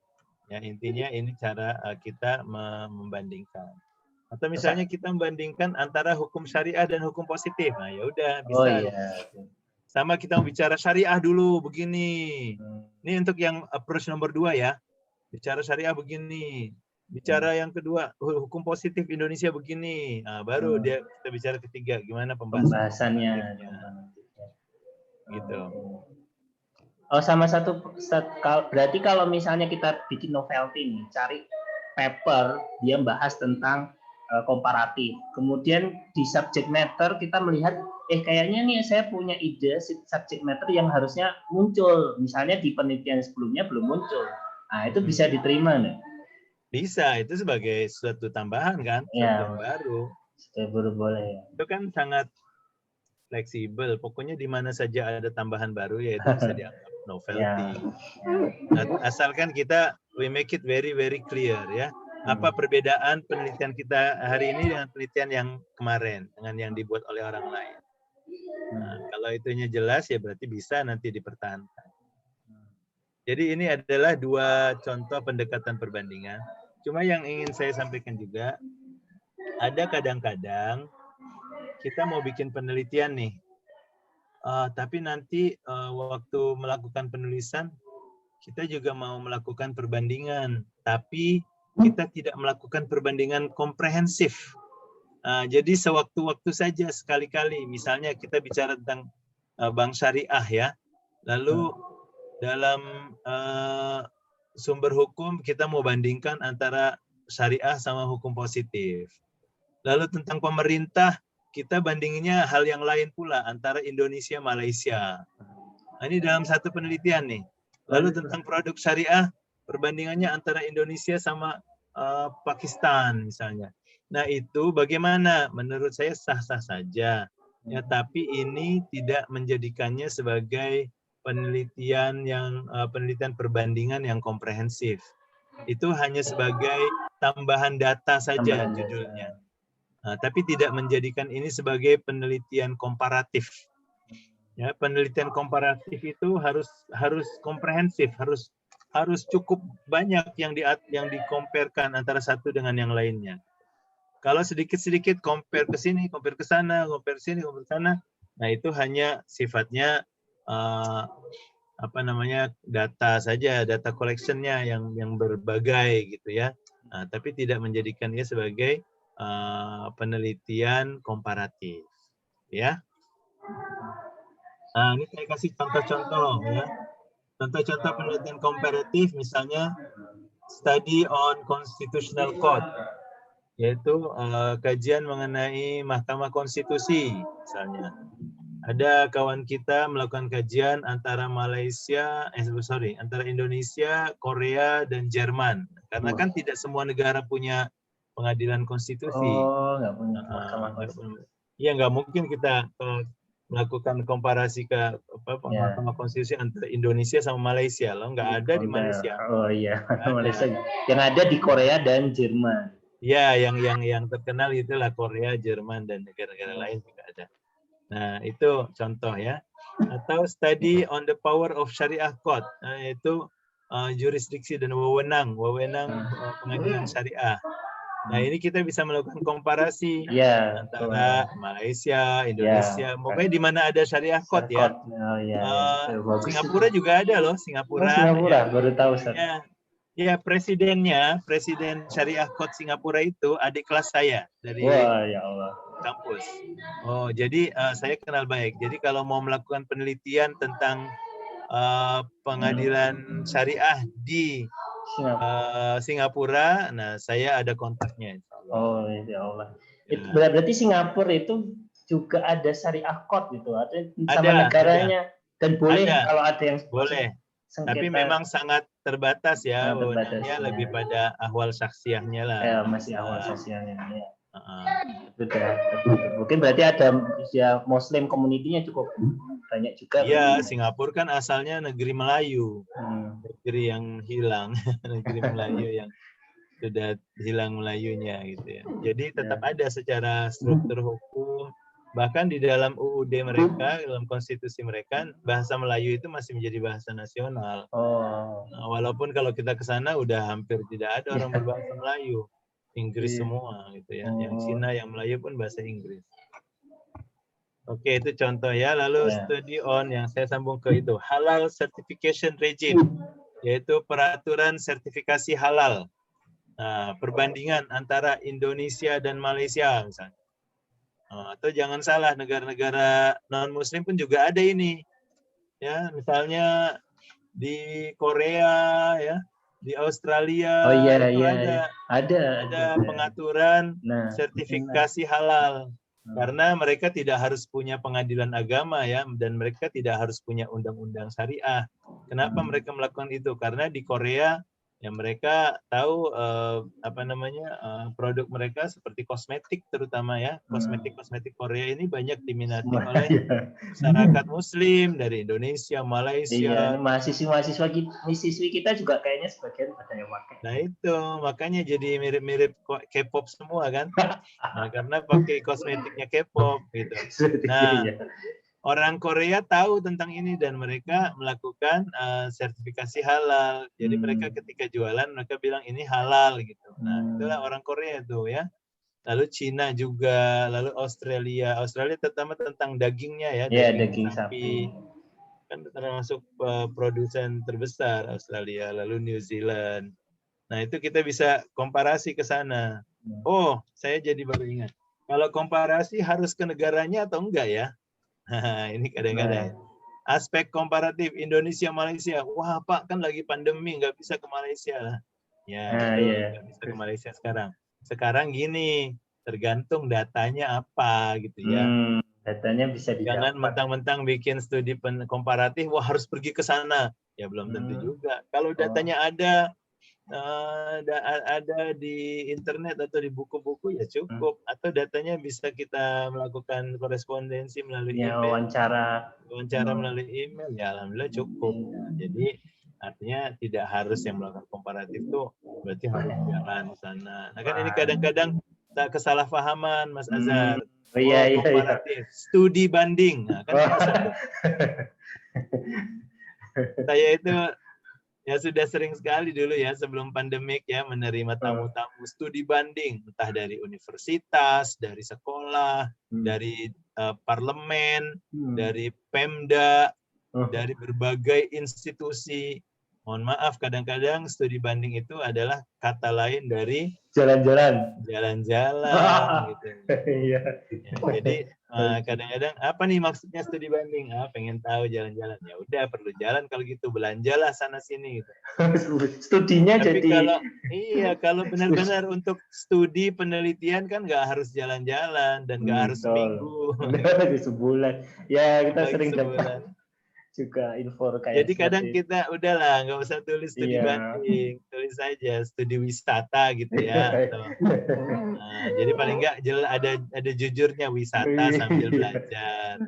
[SPEAKER 1] Ya, intinya ini cara kita membandingkan. Atau misalnya kita membandingkan antara hukum syariah dan hukum positif. Nah, ya udah bisa. Sama kita mau bicara syariah dulu begini. Ini untuk yang approach nomor 2 ya. Bicara syariah begini. Bicara yang kedua, hukum positif Indonesia begini. Nah, baru kita bicara ketiga, gimana
[SPEAKER 4] pembahasannya.
[SPEAKER 1] Gitu.
[SPEAKER 4] Sama berarti kalau misalnya kita bikin novelty nih, cari paper, dia bahas tentang komparatif. Kemudian di subject matter kita melihat, kayaknya nih saya punya ide subject matter yang harusnya muncul. Misalnya di penelitian sebelumnya belum muncul. Nah, itu bisa diterima nih?
[SPEAKER 1] Bisa, itu sebagai suatu tambahan kan, sesuatu yang baru.
[SPEAKER 4] Baru boleh ya.
[SPEAKER 1] Itu kan sangat fleksibel. Pokoknya di mana saja ada tambahan baru, ya itu bisa dianggap novelty. Nah, asalkan kita we make it very very clear ya. Apa perbedaan penelitian kita hari ini dengan penelitian yang kemarin, dengan yang dibuat oleh orang lain. Nah, kalau itunya jelas ya berarti bisa nanti dipertahankan. Jadi ini adalah dua contoh pendekatan perbandingan. Cuma yang ingin saya sampaikan juga, ada kadang-kadang kita mau bikin penelitian nih, tapi nanti waktu melakukan penulisan, kita juga mau melakukan perbandingan, tapi kita tidak melakukan perbandingan komprehensif. Jadi sewaktu-waktu saja sekali-kali, misalnya kita bicara tentang bank syariah ya, lalu dalam sumber hukum kita mau bandingkan antara syariah sama hukum positif. Lalu tentang pemerintah, kita bandinginnya hal yang lain pula antara Indonesia, Malaysia. Nah, ini dalam satu penelitian nih. Lalu tentang produk syariah, perbandingannya antara Indonesia sama Pakistan misalnya. Nah itu bagaimana? Menurut saya sah-sah saja. Ya, tapi ini tidak menjadikannya sebagai penelitian perbandingan yang komprehensif. Itu hanya sebagai tambahan data saja judulnya. Tapi tidak menjadikan ini sebagai penelitian komparatif. Ya, penelitian komparatif itu harus komprehensif, harus cukup banyak yang dikomparakan antara satu dengan yang lainnya. Kalau sedikit-sedikit compare ke sini, compare ke sana, compare ke sini, compare ke sana, nah itu hanya sifatnya data saja, data collection-nya yang berbagai gitu ya. Tapi tidak menjadikannya sebagai penelitian komparatif, ya. Ini saya kasih contoh-contoh ya. Contoh-contoh penelitian komparatif misalnya study on constitutional code, yaitu kajian mengenai Mahkamah Konstitusi misalnya. Ada kawan kita melakukan kajian antara antara Indonesia, Korea, dan Jerman. Karena kan tidak semua negara punya pengadilan konstitusi.
[SPEAKER 4] Oh, nggak punya Mahkamah Konstitusi.
[SPEAKER 1] Iya, nggak mungkin kita melakukan komparasi ke Mahkamah Konstitusi antara Indonesia sama Malaysia. Loh, nggak ada di Malaysia.
[SPEAKER 4] Oh iya, Malaysia. Yang ada di Korea dan Jerman.
[SPEAKER 1] Ya, yang terkenal itulah Korea, Jerman, dan negara-negara lain juga ada. Nah, itu contoh ya. Atau study on the power of Syariah Court, yaitu jurisdiksi dan wewenang pengadilan syariah. Nah, ini kita bisa melakukan komparasi antara Malaysia, Indonesia, pokoknya di mana ada Syariah Court ya. Singapura juga ada loh, Singapura.
[SPEAKER 4] Singapura, baru tahu.
[SPEAKER 1] Ya, presiden Syariah Court Singapura itu adik kelas saya dari kampus. Oh, jadi saya kenal baik. Jadi kalau mau melakukan penelitian tentang pengadilan syariah di Singapura, nah saya ada kontaknya.
[SPEAKER 4] Oh, ya Allah. Ya. Berarti Singapura itu juga ada syariah court gitu, atau sama negaranya dan boleh kalau ada yang
[SPEAKER 1] boleh. Sengketa. Tapi memang sangat terbatas ya, wewenangnya lebih pada ahwal saksiahnya lah.
[SPEAKER 4] Ya, masih ahwal saksiahnya. Ya. Mungkin berarti ada ya Muslim community-nya cukup banyak juga.
[SPEAKER 1] Iya, Singapura kan asalnya negeri Melayu, negeri yang hilang, negeri Melayu yang sudah hilang Melayunya gitu ya. Jadi tetap ada secara struktur hukum. Bahkan di dalam UUD mereka, dalam konstitusi mereka, bahasa Melayu itu masih menjadi bahasa nasional. Nah, walaupun kalau kita ke sana udah hampir tidak ada orang berbahasa Melayu, Inggris semua gitu ya. Yang Cina, yang Melayu pun bahasa Inggris. Oke, itu contoh ya. Lalu study on yang saya sambung ke itu, halal certification regime, yaitu peraturan sertifikasi halal. Nah, perbandingan antara Indonesia dan Malaysia misalnya. Atau jangan salah, negara-negara non-Muslim pun juga ada ini. Ya, misalnya di Korea, ya, di Australia, ada pengaturan sertifikasi halal. Karena mereka tidak harus punya pengadilan agama ya, dan mereka tidak harus punya undang-undang syariah. Kenapa mereka melakukan itu? Karena di Korea ya mereka tahu produk mereka seperti kosmetik terutama ya, kosmetik Korea ini banyak diminati oleh masyarakat Muslim dari Indonesia, Malaysia.
[SPEAKER 4] Iya, mahasiswi kita juga kayaknya sebagian ada yang pakai.
[SPEAKER 1] Nah itu makanya jadi mirip-mirip K-pop semua kan, karena pakai kosmetiknya K-pop gitu. Nah orang Korea tahu tentang ini dan mereka melakukan sertifikasi halal. Jadi mereka ketika jualan mereka bilang ini halal gitu. Nah, itulah orang Korea tuh ya. Lalu Cina juga, lalu Australia. Australia terutama tentang dagingnya ya,
[SPEAKER 4] daging sapi.
[SPEAKER 1] Kan termasuk produsen terbesar Australia, lalu New Zealand. Nah, itu kita bisa komparasi ke sana. Oh, saya jadi baru ingat. Kalau komparasi harus ke negaranya atau enggak ya? Ini kadang-kadang aspek komparatif Indonesia Malaysia. Wah Pak, kan lagi pandemi nggak bisa ke Malaysia. Ya betul, nggak bisa ke Malaysia sekarang. Sekarang gini, tergantung datanya apa gitu ya.
[SPEAKER 4] Datanya bisa didapat.
[SPEAKER 1] Jangan mentang-mentang bikin studi komparatif, wah harus pergi ke sana. Ya belum tentu juga. Kalau datanya ada di internet atau di buku-buku ya cukup, atau datanya bisa kita melakukan korespondensi melalui email, wawancara melalui email, ya alhamdulillah cukup. Nah, jadi artinya tidak harus yang melakukan komparatif itu berarti harus jalan ke sana. Nah kan ini kadang-kadang tak kesalahpahaman Mas Azhar. Komparatif, studi banding, nah, kan biasa tuh. Saya itu ya sudah sering sekali dulu ya sebelum pandemik ya menerima tamu-tamu studi banding, entah dari universitas, dari sekolah, dari parlemen, dari Pemda, dari berbagai institusi. Mohon maaf, kadang-kadang studi banding itu adalah kata lain dari jalan-jalan gitu. Ya, jadi kadang-kadang apa nih maksudnya studi banding? Pengen tahu jalan-jalan. Ya udah perlu jalan kalau gitu, belanjalah sana sini gitu.
[SPEAKER 4] Studinya
[SPEAKER 1] tapi
[SPEAKER 4] jadi
[SPEAKER 1] kalau benar-benar untuk studi penelitian kan nggak harus jalan-jalan dan nggak harus seminggu.
[SPEAKER 4] Sebulan. Ya kita sering dapat juga info kayak
[SPEAKER 1] jadi kadang kita udahlah nggak usah tulis studi banding, tulis saja studi wisata gitu ya. Jadi paling nggak ada jujurnya, wisata sambil belajar.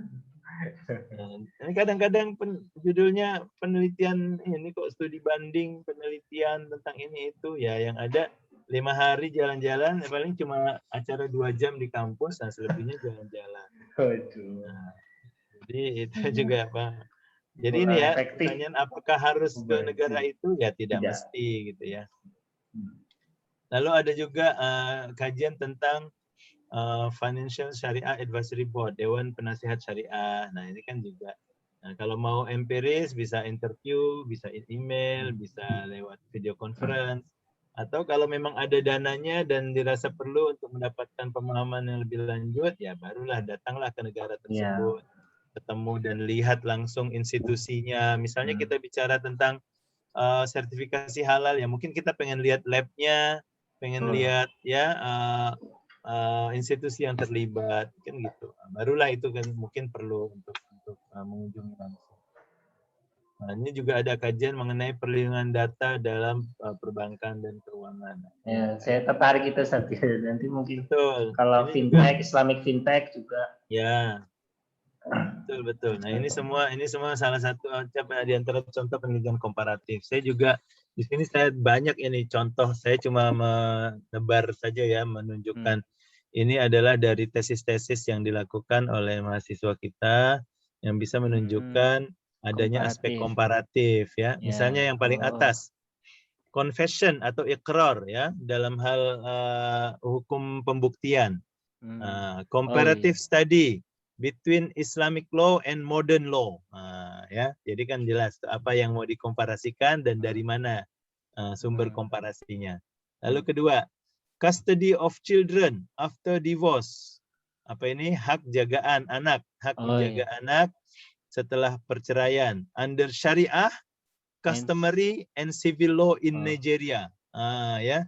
[SPEAKER 1] Ini kadang-kadang judulnya penelitian ini kok studi banding penelitian tentang ini itu ya, yang ada 5 hari jalan-jalan, paling cuma acara 2 jam di kampus, nah selebihnya jalan-jalan. Jadi itu juga apa? Jadi ini ya, pertanyaan apakah harus ke negara itu? Ya tidak mesti gitu ya. Lalu ada juga kajian tentang Financial Syariah Advisory Board, Dewan Penasihat Syariah. Nah ini kan juga, nah, kalau mau empiris bisa interview, bisa email, bisa lewat video conference, atau kalau memang ada dananya dan dirasa perlu untuk mendapatkan pemahaman yang lebih lanjut, ya barulah datanglah ke negara tersebut. Ketemu dan lihat langsung institusinya. Misalnya kita bicara tentang sertifikasi halal, ya mungkin kita pengen lihat lab-nya, pengen lihat ya institusi yang terlibat, kan gitu. Barulah itu kan mungkin perlu untuk mengunjungi langsung. Nah, ini juga ada kajian mengenai perlindungan data dalam perbankan dan keuangan.
[SPEAKER 4] Ya, saya tertarik itu nanti mungkin.
[SPEAKER 1] Betul.
[SPEAKER 4] Kalau ini fintech, juga, Islamic fintech juga.
[SPEAKER 1] Ya. Betul. Nah, ini semua salah satu di antara contoh penelitian komparatif. Saya juga di sini saya banyak ini contoh. Saya cuma menebar saja ya, menunjukkan ini adalah dari tesis-tesis yang dilakukan oleh mahasiswa kita yang bisa menunjukkan adanya aspek komparatif ya. Misalnya yang paling atas, confession atau ikrar ya dalam hal hukum pembuktian. Comparative study between Islamic law and modern law, ya, jadi kan jelas apa yang mau dikomparasikan dan dari mana sumber komparasinya. Lalu kedua, custody of children after divorce. Apa ini? Hak jagaan anak, hak menjaga anak setelah perceraian under Syariah, customary and civil law in Nigeria. Ya,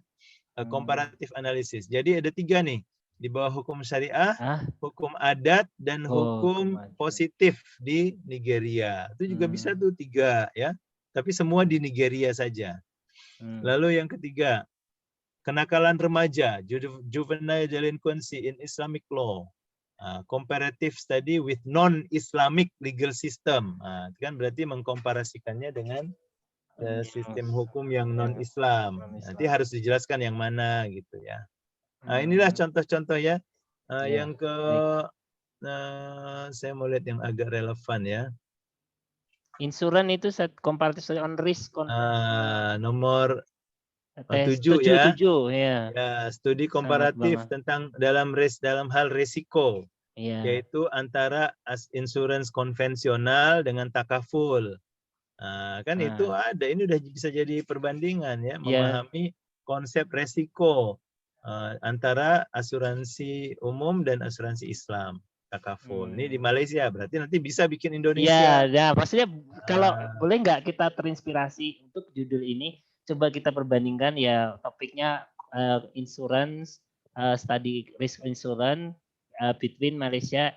[SPEAKER 1] comparative analysis. Jadi ada 3 nih. Di bawah hukum syariah, hukum adat, dan hukum positif di Nigeria. Itu juga bisa tuh 3 ya. Tapi semua di Nigeria saja. Lalu yang ketiga, kenakalan remaja, juvenile delinquency in Islamic law. Comparative study with non-Islamic legal system. Itu kan berarti mengkomparasikannya dengan sistem hukum yang non-Islam. Nanti harus dijelaskan yang mana gitu ya. Inilah contoh-contoh ya. Yang ke saya mau lihat yang agak relevan ya.
[SPEAKER 2] Insuran itu comparative study on risk.
[SPEAKER 1] Nomor 7 ya.
[SPEAKER 2] 7 ya.
[SPEAKER 1] Ya, studi komparatif tentang dalam hal risiko. Yaitu antara insurance konvensional dengan takaful. Kan itu ada, ini udah bisa jadi perbandingan ya, memahami konsep resiko antara asuransi umum dan asuransi Islam, takaful. Ini di Malaysia, berarti nanti bisa bikin Indonesia.
[SPEAKER 2] Ya, maksudnya kalau boleh nggak kita terinspirasi untuk judul ini, coba kita perbandingkan ya topiknya insurance, study risk insurance between Malaysia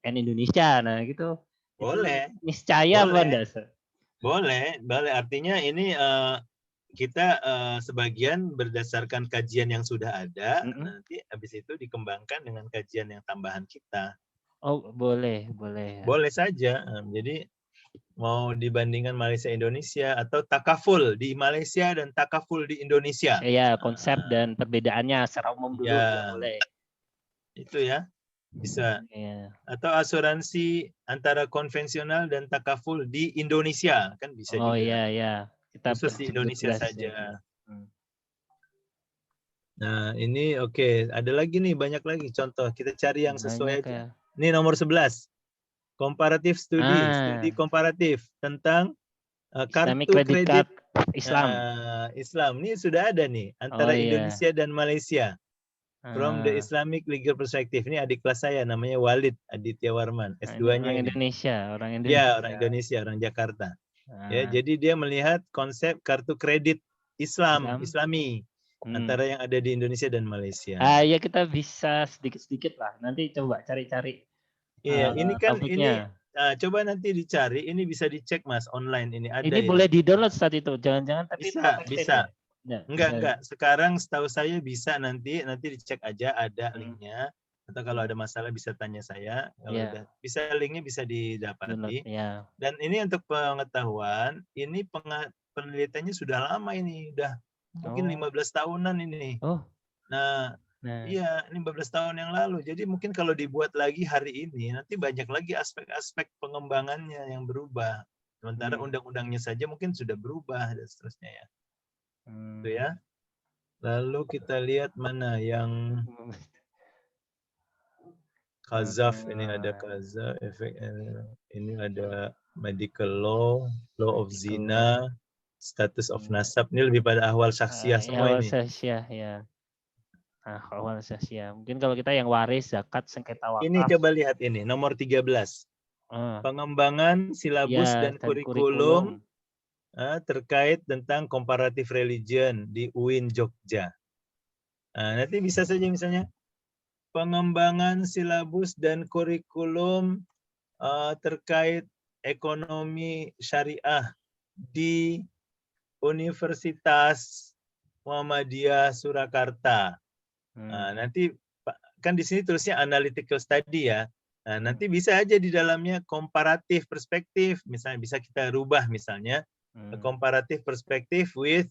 [SPEAKER 2] and Indonesia. Nah gitu.
[SPEAKER 1] Boleh.
[SPEAKER 2] Niscaya apa enggak?
[SPEAKER 1] Boleh. Artinya ini kita sebagian berdasarkan kajian yang sudah ada, nanti habis itu dikembangkan dengan kajian yang tambahan kita.
[SPEAKER 2] Oh, boleh.
[SPEAKER 1] Boleh saja. Jadi mau dibandingkan Malaysia Indonesia atau takaful di Malaysia dan takaful di Indonesia.
[SPEAKER 2] Iya, konsep dan perbedaannya secara umum dulu ya, boleh.
[SPEAKER 1] Itu ya. Bisa. Atau asuransi antara konvensional dan takaful di Indonesia kan bisa juga.
[SPEAKER 2] Oh iya. Kita
[SPEAKER 1] khusus di Indonesia saja. Nah, ini oke. Ada lagi nih, banyak lagi contoh. Kita cari yang sesuai aja. Ini nomor 11. Comparative study. Studi komparatif tentang kartu kredit Islam. Ini sudah ada nih antara Indonesia dan Malaysia. From the Islamic Legal Perspective. Ini adik kelas saya namanya Walid Aditya Warman, S2-nya
[SPEAKER 2] orang Indonesia.
[SPEAKER 1] Ya, orang Indonesia, orang Jakarta. Ya, jadi dia melihat konsep kartu kredit Islami antara yang ada di Indonesia dan Malaysia.
[SPEAKER 2] Ya kita bisa sedikit-sedikit lah. Nanti coba cari-cari.
[SPEAKER 1] Iya, ini kan topiknya. Coba nanti dicari, ini bisa dicek Mas online ini ada.
[SPEAKER 2] Ini boleh di-download saat itu, jangan-jangan tapi
[SPEAKER 1] bisa. Enggak. Sekarang setahu saya bisa nanti dicek aja ada linknya. Atau kalau ada masalah bisa tanya saya. Kalau bisa linknya bisa didapati. Dan ini untuk pengetahuan, ini penelitiannya sudah lama ini, udah mungkin 15 tahunan ini. Nah, iya, ini 15 tahun yang lalu. Jadi mungkin kalau dibuat lagi hari ini, nanti banyak lagi aspek-aspek pengembangannya yang berubah. Sementara undang-undangnya saja mungkin sudah berubah dan seterusnya ya. Itu ya. Lalu kita lihat mana yang Kazaf, ini ada Kazaf, efek ini ada medical law of zina, status of nasab. Ini lebih pada ahwal syakhsiyah semua ini.
[SPEAKER 2] Ahwal syakhsiyah ya. Ahwal syakhsiyah. Mungkin kalau kita yang waris, zakat, sengketa wakaf.
[SPEAKER 1] Ini coba lihat ini, nomor 13. Pengembangan silabus dan kurikulum terkait tentang comparative religion di UIN Jogja. Nanti bisa saja misalnya pengembangan silabus dan kurikulum terkait ekonomi syariah di Universitas Muhammadiyah Surakarta. Nanti kan di sini tulisnya analytical study ya. Nanti bisa aja di dalamnya komparatif perspektif, misalnya bisa kita rubah misalnya komparatif perspektif with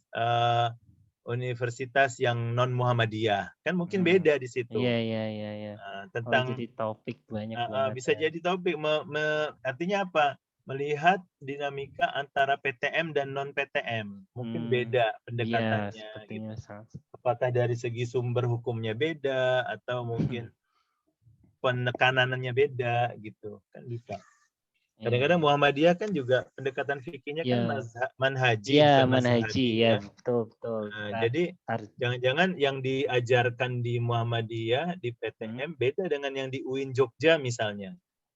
[SPEAKER 1] universitas yang non Muhammadiyah, kan mungkin beda di situ.
[SPEAKER 2] Iya.
[SPEAKER 1] Tentang
[SPEAKER 2] jadi topik banyak
[SPEAKER 1] bisa jadi topik. Artinya apa? Melihat dinamika antara PTM dan non PTM, mungkin beda pendekatannya. Gitu. Apakah dari segi sumber hukumnya beda atau mungkin penekanannya beda gitu, kan bisa. Kadang-kadang Muhammadiyah kan juga pendekatan fikihnya kan manhaji, bukan mazhabi.
[SPEAKER 2] Ya, betul.
[SPEAKER 1] Jadi jangan-jangan yang diajarkan di Muhammadiyah di PTM beda dengan yang di UIN Jogja misalnya.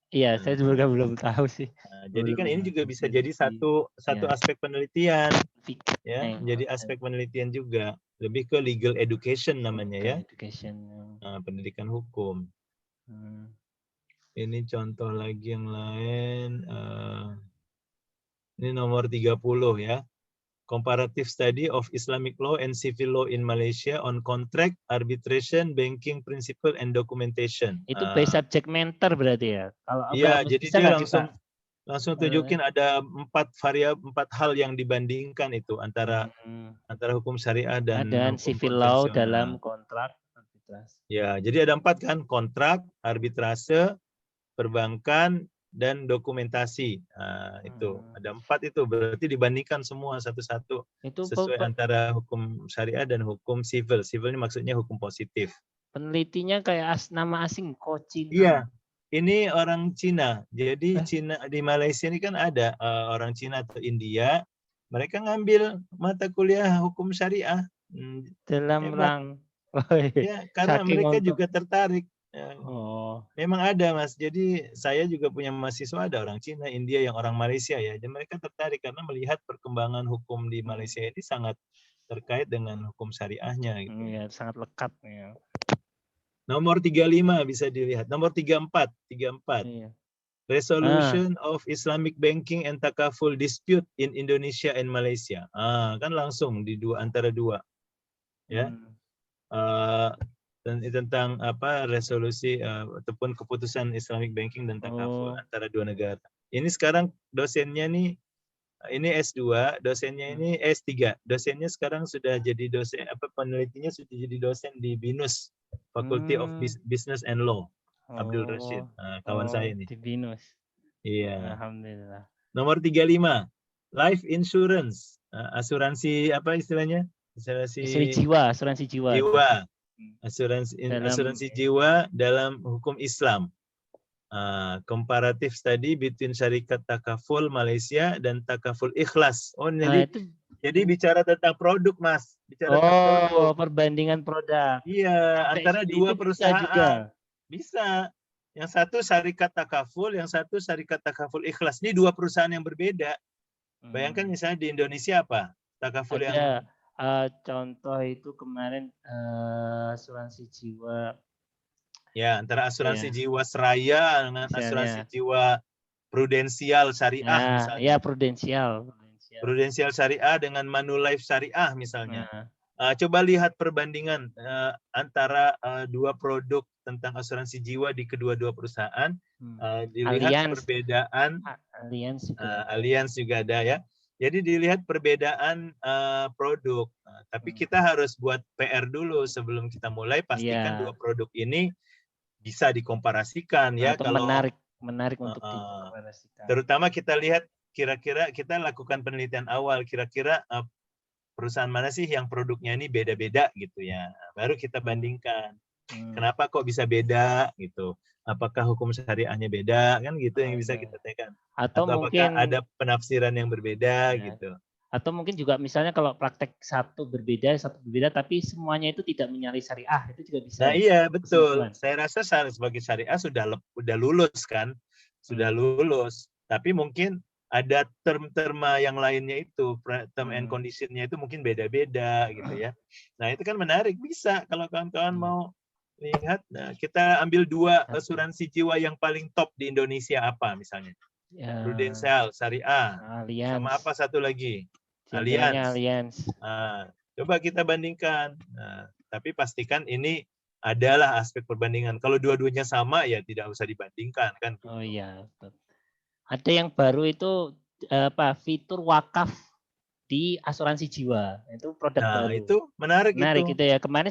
[SPEAKER 2] Iya, saya juga belum tahu sih.
[SPEAKER 1] Jadi kan ini juga bisa jadi satu aspek penelitian, ya, menjadi aspek penelitian juga. Lebih ke legal education namanya ya. Pendidikan hukum. Ini contoh lagi yang lain. Ini nomor 30 ya. Comparative Study of Islamic Law and Civil Law in Malaysia on Contract, Arbitration, Banking Principle and Documentation.
[SPEAKER 2] Itu by subject matter berarti ya?
[SPEAKER 1] Iya, jadi dia langsung tunjukin ada 4 hal yang dibandingkan itu antara hukum syariah dan
[SPEAKER 2] civil law dalam kontrak arbitrase.
[SPEAKER 1] Ya, jadi ada 4 kan, kontrak, arbitrase, perbankan, dan dokumentasi. Itu ada 4 itu, berarti dibandingkan semua satu-satu sesuai antara hukum syariah dan hukum civil. Civil ini maksudnya hukum positif.
[SPEAKER 2] Penelitinya kayak nama asing, Cina.
[SPEAKER 1] Iya, ini orang Cina. Jadi Cina di Malaysia ini kan ada orang Cina atau India, mereka ngambil mata kuliah hukum syariah.
[SPEAKER 2] Dalam rang.
[SPEAKER 1] Ya, karena mereka juga tertarik.
[SPEAKER 2] Oh.
[SPEAKER 1] Memang ada, Mas. Jadi saya juga punya mahasiswa, ada orang Cina, India, yang orang Malaysia ya. Dan mereka tertarik karena melihat perkembangan hukum di Malaysia ini sangat terkait dengan hukum syariahnya. Gitu.
[SPEAKER 2] Ya, sangat lekat. Ya.
[SPEAKER 1] Nomor 35 bisa dilihat. Nomor 34. Iya. Resolution of Islamic Banking and Takaful Dispute in Indonesia and Malaysia. Kan langsung di antara dua. Ya. Dan tentang resolusi ataupun keputusan Islamic Banking dan Takaful antara dua negara. Ini sekarang dosennya nih, ini S2, dosennya ini S3. Dosennya sekarang sudah jadi dosen, penelitinya sudah jadi dosen di BINUS, Faculty of Business and Law. Abdul Rashid, kawan saya ini.
[SPEAKER 2] Di BINUS.
[SPEAKER 1] Iya.
[SPEAKER 2] Alhamdulillah.
[SPEAKER 1] Nomor 35, life insurance, asuransi apa istilahnya?
[SPEAKER 2] Asuransi jiwa.
[SPEAKER 1] Asuransi jiwa dalam hukum Islam. Comparative study between syarikat takaful Malaysia dan takaful ikhlas. Jadi bicara tentang produk, Mas.
[SPEAKER 2] Tentang produk. Perbandingan produk.
[SPEAKER 1] Iya, antara dua perusahaan. Bisa. Yang satu syarikat takaful, yang satu syarikat takaful ikhlas. Ini dua perusahaan yang berbeda. Bayangkan misalnya di Indonesia apa? Takaful yang
[SPEAKER 2] contoh itu kemarin asuransi jiwa.
[SPEAKER 1] Ya, antara asuransi jiwa Seraya dengan asuransi jiwa prudensial syariah misalnya.
[SPEAKER 2] Ya, prudensial.
[SPEAKER 1] Prudensial syariah dengan Manulife syariah misalnya. Coba lihat perbandingan antara dua produk tentang asuransi jiwa di kedua-dua perusahaan. Dilihat perbedaan. Allianz juga ada ya. Jadi dilihat perbedaan produk. Tapi kita harus buat PR dulu sebelum kita mulai. Pastikan dua produk ini bisa dikomparasikan ya.
[SPEAKER 2] Kalau menarik untuk dikomparasikan.
[SPEAKER 1] Terutama kita lihat kira-kira kita lakukan penelitian awal. Kira-kira perusahaan mana sih yang produknya ini beda-beda gitu ya. Baru kita bandingkan. Kenapa kok bisa beda gitu. Apakah hukum syariahnya beda kan gitu yang bisa kita tekan. Atau mungkin apakah ada penafsiran yang berbeda gitu.
[SPEAKER 2] Atau mungkin juga misalnya kalau praktek satu berbeda tapi semuanya itu tidak menyalahi syariah, itu juga bisa.
[SPEAKER 1] Nah iya betul. Saya rasa sebagai syariah sudah lulus kan. Sudah lulus. Tapi mungkin ada term-term yang lainnya itu, term and condition-nya itu mungkin beda-beda gitu ya. Nah itu kan menarik, bisa kalau kawan-kawan mau lihat. Nah, kita ambil dua asuransi jiwa yang paling top di Indonesia apa misalnya? Prudensial, Syariah,
[SPEAKER 2] Allianz.
[SPEAKER 1] Sama apa satu lagi? Allianz. Coba kita bandingkan. Tapi pastikan ini adalah aspek perbandingan. Kalau dua-duanya sama ya tidak usah dibandingkan kan.
[SPEAKER 2] Oh iya, betul. Ada yang baru itu fitur wakaf di asuransi jiwa. Itu produk baru.
[SPEAKER 1] Itu menarik
[SPEAKER 2] itu ya. Kemarin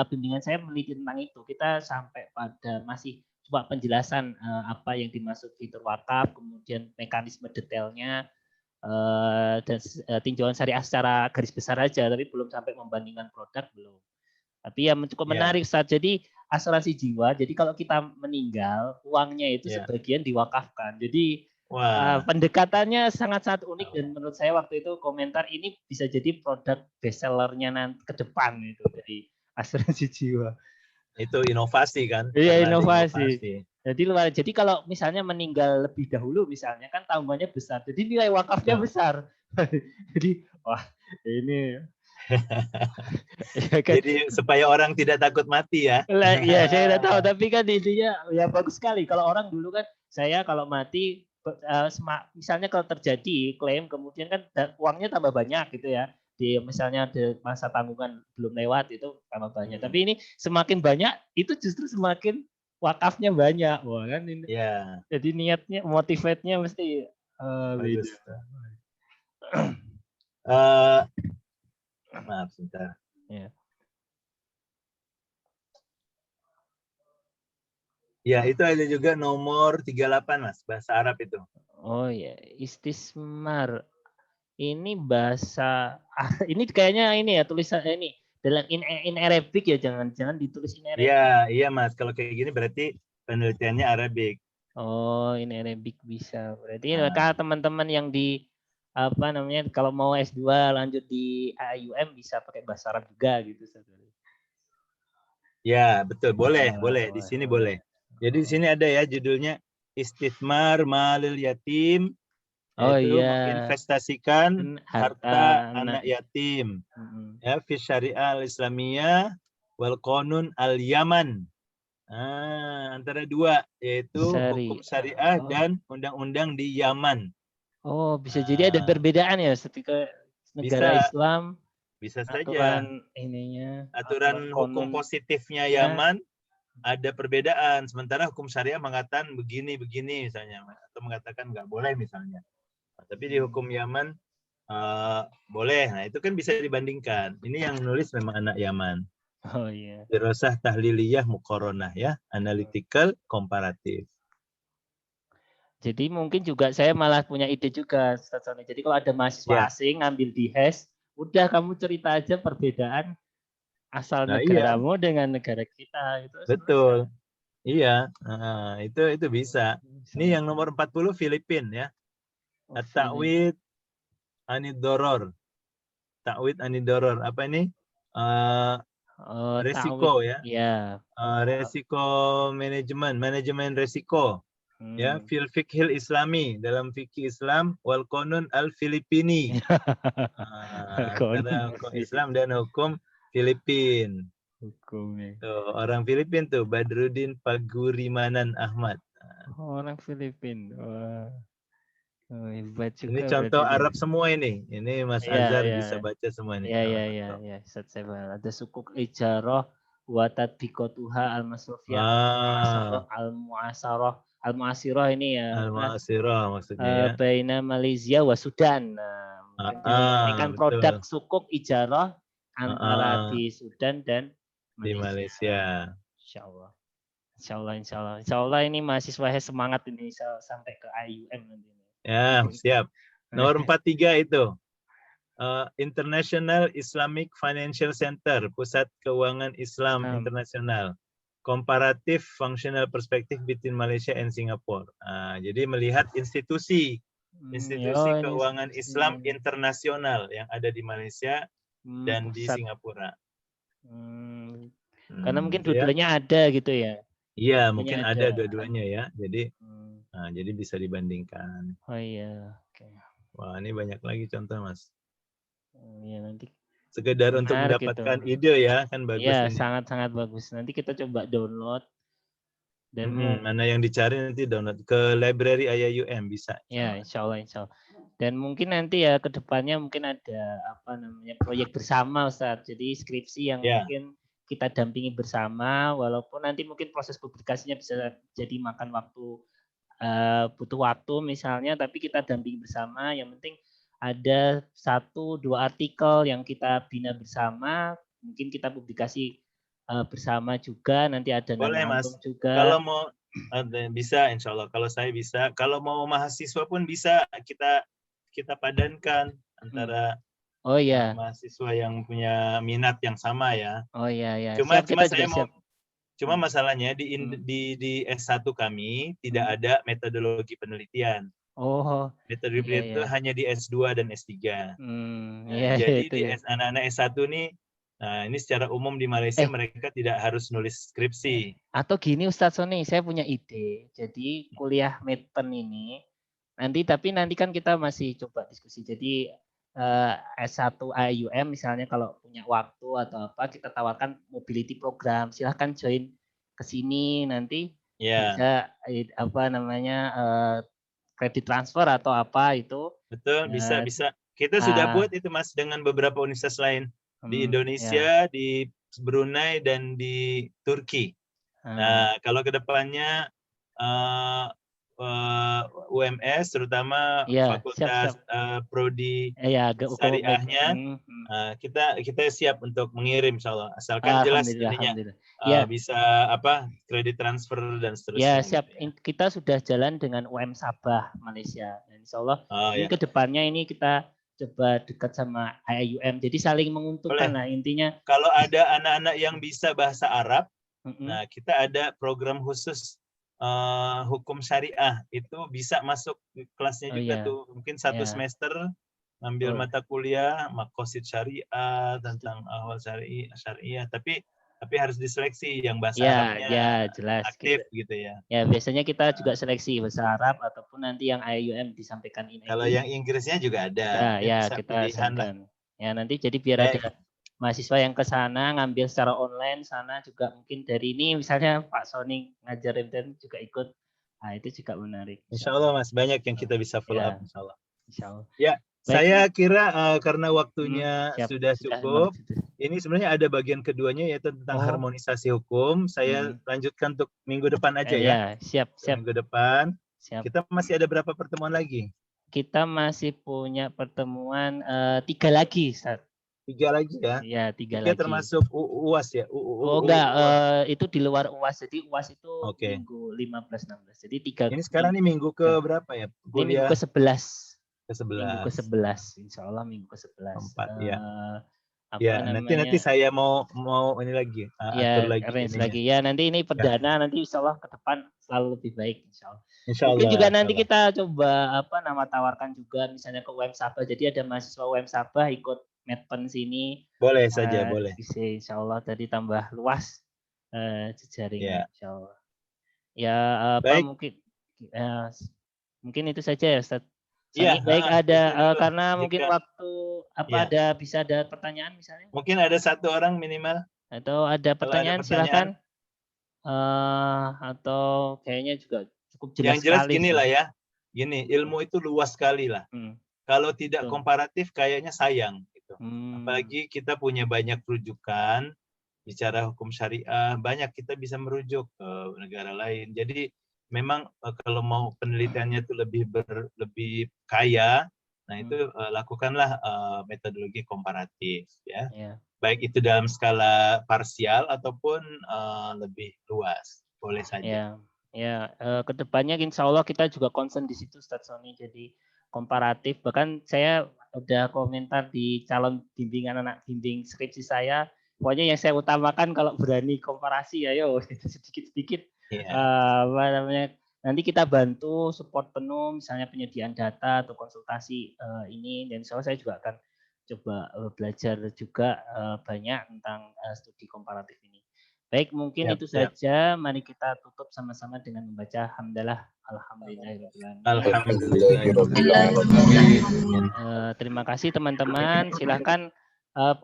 [SPEAKER 2] bimbingan saya meneliti tentang itu. Kita sampai pada masih coba penjelasan apa yang dimaksud fitur wakaf, kemudian mekanisme detailnya dan tinjauan syariah secara garis besar aja, tapi belum sampai membandingkan produk belum. Tapi ya cukup menarik Ustaz. Jadi asuransi jiwa, jadi kalau kita meninggal, uangnya itu sebagian diwakafkan. Jadi pendekatannya sangat-sangat unik dan menurut saya waktu itu komentar ini bisa jadi produk bestsellernya nanti ke depan itu dari asuransi jiwa.
[SPEAKER 1] Itu inovasi kan?
[SPEAKER 2] Iya, inovasi. Jadi kalau misalnya meninggal lebih dahulu misalnya kan tanggungannya besar. Jadi nilai wakafnya besar. Jadi ini
[SPEAKER 1] jadi supaya orang tidak takut mati ya.
[SPEAKER 2] Iya, saya tidak tahu tapi kan intinya ya bagus sekali. Kalau orang dulu kan saya kalau mati misalnya kalau terjadi klaim kemudian kan uangnya tambah banyak gitu ya. Misalnya ada masa tanggungan belum lewat itu tambah banyak. Tapi ini semakin banyak itu justru semakin wakafnya banyak. Wah kan ini.
[SPEAKER 1] Yeah.
[SPEAKER 2] Jadi niatnya motivate-nya mesti
[SPEAKER 1] bagus. Maaf sebentar.
[SPEAKER 2] Ya.
[SPEAKER 1] Ya, itu ada juga nomor 38, Mas, bahasa Arab itu.
[SPEAKER 2] Oh ya, istismar. Ini bahasa ini kayaknya ini ya tulisan ini dalam in Arabic ya, jangan ditulis in Arabic.
[SPEAKER 1] Iya, Mas. Kalau kayak gini berarti penelitiannya Arabic.
[SPEAKER 2] Oh, in Arabic bisa. Berarti maka teman-teman yang di apa namanya kalau mau S2 lanjut di AIUM bisa pakai bahasa Arab juga gitu.
[SPEAKER 1] Ya, betul. Boleh. Di sini boleh. Jadi di sini ada ya judulnya Istithmar Malil Yatim. Yaitu menginvestasikan harta anak yatim. Ya, fi syariah al-islamiyah wal qanun al-Yaman. Antara dua, yaitu hukum syariah dan undang-undang di Yaman.
[SPEAKER 2] Oh, bisa jadi ada perbedaan ya ketika negara Islam.
[SPEAKER 1] Bisa
[SPEAKER 2] aturan
[SPEAKER 1] saja.
[SPEAKER 2] Ininya.
[SPEAKER 1] Aturan hukum positifnya Yaman ada perbedaan. Sementara hukum syariah mengatakan begini misalnya, atau mengatakan nggak boleh misalnya. Tapi di hukum Yaman boleh. Nah, itu kan bisa dibandingkan. Ini yang nulis memang anak Yaman.
[SPEAKER 2] Oh iya.
[SPEAKER 1] Dirasah tahliliyah muqaronah ya, analytical komparatif.
[SPEAKER 2] Jadi mungkin juga saya malah punya ide juga, Ustaz Sony. Jadi kalau ada mahasiswa asing ngambil di HES, udah kamu cerita aja perbedaan asal negaramu dengan negara kita. Itu
[SPEAKER 1] betul. Iya, itu bisa. Ini yang nomor 40 Filipina ya. At-ta'wid anid-doror. Ta'wid anid-doror. Apa ini? Resiko ya. Resiko manajemen resiko. Ya, fil fiqhil islami, dalam fikih Islam wal qanun al Filipini. Antara hukum Islam dan hukum Filipin.
[SPEAKER 2] Hukumnya.
[SPEAKER 1] Tuh, orang Filipin tuh Badrudin Pagurimanan Ahmad.
[SPEAKER 2] Orang Filipin. Wah. Oh, hebat juga.
[SPEAKER 1] Ini contoh Arab semua ini. Ini Mas Azhar bisa baca semua ini.
[SPEAKER 2] Iya. Ada sukuk ijarah wa tadbiqatuha al-masrufiyah al-mu'asirah ini ya.
[SPEAKER 1] Al-mu'asirah maksudnya ya.
[SPEAKER 2] Baina Malaysia wa Sudan. Ini kan produk sukuk ijarah antara di Sudan dan
[SPEAKER 1] di Malaysia.
[SPEAKER 2] Insya Allah ini mahasiswa semangat ini sampai ke IUM nanti.
[SPEAKER 1] Ya, siap. Nomor 43 itu. International Islamic Financial Center, Pusat Keuangan Islam Internasional. Comparative Functional Perspective between Malaysia and Singapore. Jadi melihat institusi keuangan Islam internasional yang ada di Malaysia dan di Singapura.
[SPEAKER 2] Karena mungkin dua-duanya ada gitu ya.
[SPEAKER 1] Iya, mungkin ada dua-duanya ya. Jadi bisa dibandingkan.
[SPEAKER 2] Oh iya. Okay.
[SPEAKER 1] Wah, ini banyak lagi contoh, Mas.
[SPEAKER 2] Iya, nanti
[SPEAKER 1] sekedar untuk mendapatkan ide ya, kan bagus.
[SPEAKER 2] Iya,
[SPEAKER 1] ini.
[SPEAKER 2] sangat bagus. Nanti kita coba download. Dan
[SPEAKER 1] mana yang dicari nanti download ke library IIUM bisa.
[SPEAKER 2] Ya, insya Allah. Dan mungkin nanti ya ke depannya mungkin ada proyek bersama, Ustaz. Jadi skripsi yang mungkin kita dampingi bersama, walaupun nanti mungkin proses publikasinya bisa jadi makan waktu, butuh waktu misalnya, tapi kita dampingi bersama. Yang penting ada 1-2 artikel yang kita bina bersama, mungkin kita publikasi bersama juga, nanti ada
[SPEAKER 1] boleh, Mas.
[SPEAKER 2] juga.
[SPEAKER 1] Kalau mau bisa, insya Allah. Kalau saya bisa, kalau mau mahasiswa pun bisa kita padankan antara mahasiswa yang punya minat yang sama ya.
[SPEAKER 2] Oh iya.
[SPEAKER 1] Cuma masalahnya di S1 kami tidak ada metodologi penelitian. Metode penelitian itu hanya di S2 dan S3. Jadi di anak-anak S1 nih, ini secara umum di Malaysia mereka tidak harus nulis skripsi.
[SPEAKER 2] Atau gini Ustadz Sony, saya punya ide. Jadi kuliah Medpen ini tapi nanti kan kita masih coba diskusi. Jadi S1 IUM misalnya kalau punya waktu atau apa, kita tawarkan mobility program. Silahkan join ke sini nanti bisa kredit transfer atau apa itu.
[SPEAKER 1] Betul, bisa. Kita sudah buat itu, Mas, dengan beberapa universitas lain di Indonesia, di Brunei dan di Turki. Nah, kalau kedepannya UMS terutama fakultas prodi syariahnya Kita siap untuk mengirim insyaallah, asalkan jelas ininya bisa kredit transfer dan seterusnya.
[SPEAKER 2] Ya siap, gitu ya. Kita sudah jalan dengan UM Sabah Malaysia, dan insyaallah ini kedepannya ini kita coba dekat sama IUM, jadi saling menguntungkan lah intinya.
[SPEAKER 1] Kalau ada anak-anak yang bisa bahasa Arab, nah kita ada program khusus hukum syariah, itu bisa masuk kelasnya juga tuh, mungkin 1 semester ambil mata kuliah maqasid syariah tentang awal syariah, tapi harus diseleksi yang bahasa Arabnya
[SPEAKER 2] jelas,
[SPEAKER 1] aktif gitu ya.
[SPEAKER 2] Ya biasanya kita juga seleksi bahasa Arab ataupun nanti yang IUM disampaikan ini.
[SPEAKER 1] Kalau yang Inggrisnya juga ada.
[SPEAKER 2] Ya kita siapkan. Ya nanti jadi biar ada mahasiswa yang ke sana ngambil secara online, sana juga mungkin dari ini misalnya Pak Sony ngajarin dan juga ikut. Nah, itu juga menarik.
[SPEAKER 1] Insyaallah Mas, banyak yang kita bisa follow up insyaallah.
[SPEAKER 2] Insyaallah.
[SPEAKER 1] Ya. Baik. Saya kira karena waktunya sudah cukup, ini sebenarnya ada bagian keduanya yaitu tentang harmonisasi hukum. Saya lanjutkan untuk minggu depan aja ya.
[SPEAKER 2] Siap.
[SPEAKER 1] Minggu depan. Siap. Kita masih ada berapa pertemuan lagi?
[SPEAKER 2] Kita masih punya pertemuan 3 lagi, Ustaz.
[SPEAKER 1] 3 lagi ya?
[SPEAKER 2] Iya, 3 lagi.
[SPEAKER 1] Termasuk UAS ya?
[SPEAKER 2] Enggak, itu di luar UAS. Jadi UAS itu minggu 15-16. Jadi 3.
[SPEAKER 1] Ini sekarang nih minggu ke berapa ya?
[SPEAKER 2] Ini minggu ke-11.
[SPEAKER 1] Minggu
[SPEAKER 2] ke-11, insyaallah minggu ke-11.
[SPEAKER 1] Nanti saya mau ini lagi atur lagi.
[SPEAKER 2] Ya nanti ini perdana, nanti insyaallah ke depan selalu lebih baik insyaallah. Mungkin juga nanti kita coba tawarkan juga misalnya ke UM Sabah. Jadi ada mahasiswa UM Sabah ikut Medpen sini.
[SPEAKER 1] Boleh saja, boleh.
[SPEAKER 2] Bisa insyaallah tadi tambah luas jejaringnya insyaallah. Ya mungkin itu saja ya Ustaz. Baik ada karena mungkin waktu bisa ada pertanyaan misalnya?
[SPEAKER 1] Mungkin ada 1 orang minimal.
[SPEAKER 2] Atau ada pertanyaan, silakan. Atau kayaknya juga cukup jelas.
[SPEAKER 1] Yang jelas gini lah ya. Gini, ilmu itu luas sekali lah. Kalau tidak komparatif kayaknya sayang gitu. Apalagi kita punya banyak rujukan bicara hukum syariah, banyak kita bisa merujuk ke negara lain. Jadi memang kalau mau penelitiannya itu lebih kaya, nah itu lakukanlah metodologi komparatif ya. Baik itu dalam skala parsial ataupun lebih luas, boleh saja.
[SPEAKER 2] Kedepannya insyaallah kita juga concern di situ Ustaz Sony, jadi komparatif. Bahkan saya udah komentar di calon bimbingan anak bimbing skripsi saya, pokoknya yang saya utamakan kalau berani komparasi ayo sedikit-sedikit. Nanti kita bantu support penuh misalnya penyediaan data atau konsultasi ini, dan saya juga akan coba belajar juga banyak tentang studi komparatif ini. Baik, mungkin itu saja. Mari kita tutup sama-sama dengan membaca hamdalah alhamdulillahirobbilalamin. Terima kasih teman-teman. Silahkan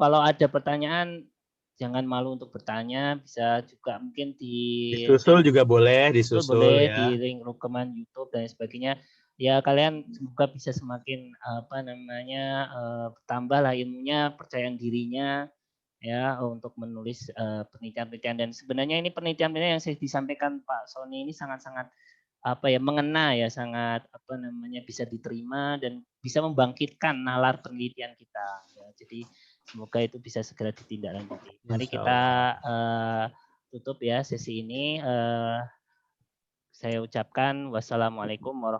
[SPEAKER 2] kalau ada pertanyaan jangan malu untuk bertanya, bisa juga mungkin
[SPEAKER 1] disusul juga boleh,
[SPEAKER 2] boleh di link rekaman YouTube dan sebagainya. Ya kalian semoga bisa semakin bertambah lah ilmunya, percayaan dirinya ya untuk menulis penelitian-penelitian. Dan sebenarnya ini penelitian-penelitian yang saya disampaikan Pak Sony ini sangat-sangat mengena ya, sangat bisa diterima dan bisa membangkitkan nalar penelitian kita ya. Jadi semoga itu bisa segera ditindaklanjuti. Mari kita tutup ya sesi ini. Saya ucapkan wassalamualaikum warahmatullahi wabarakatuh.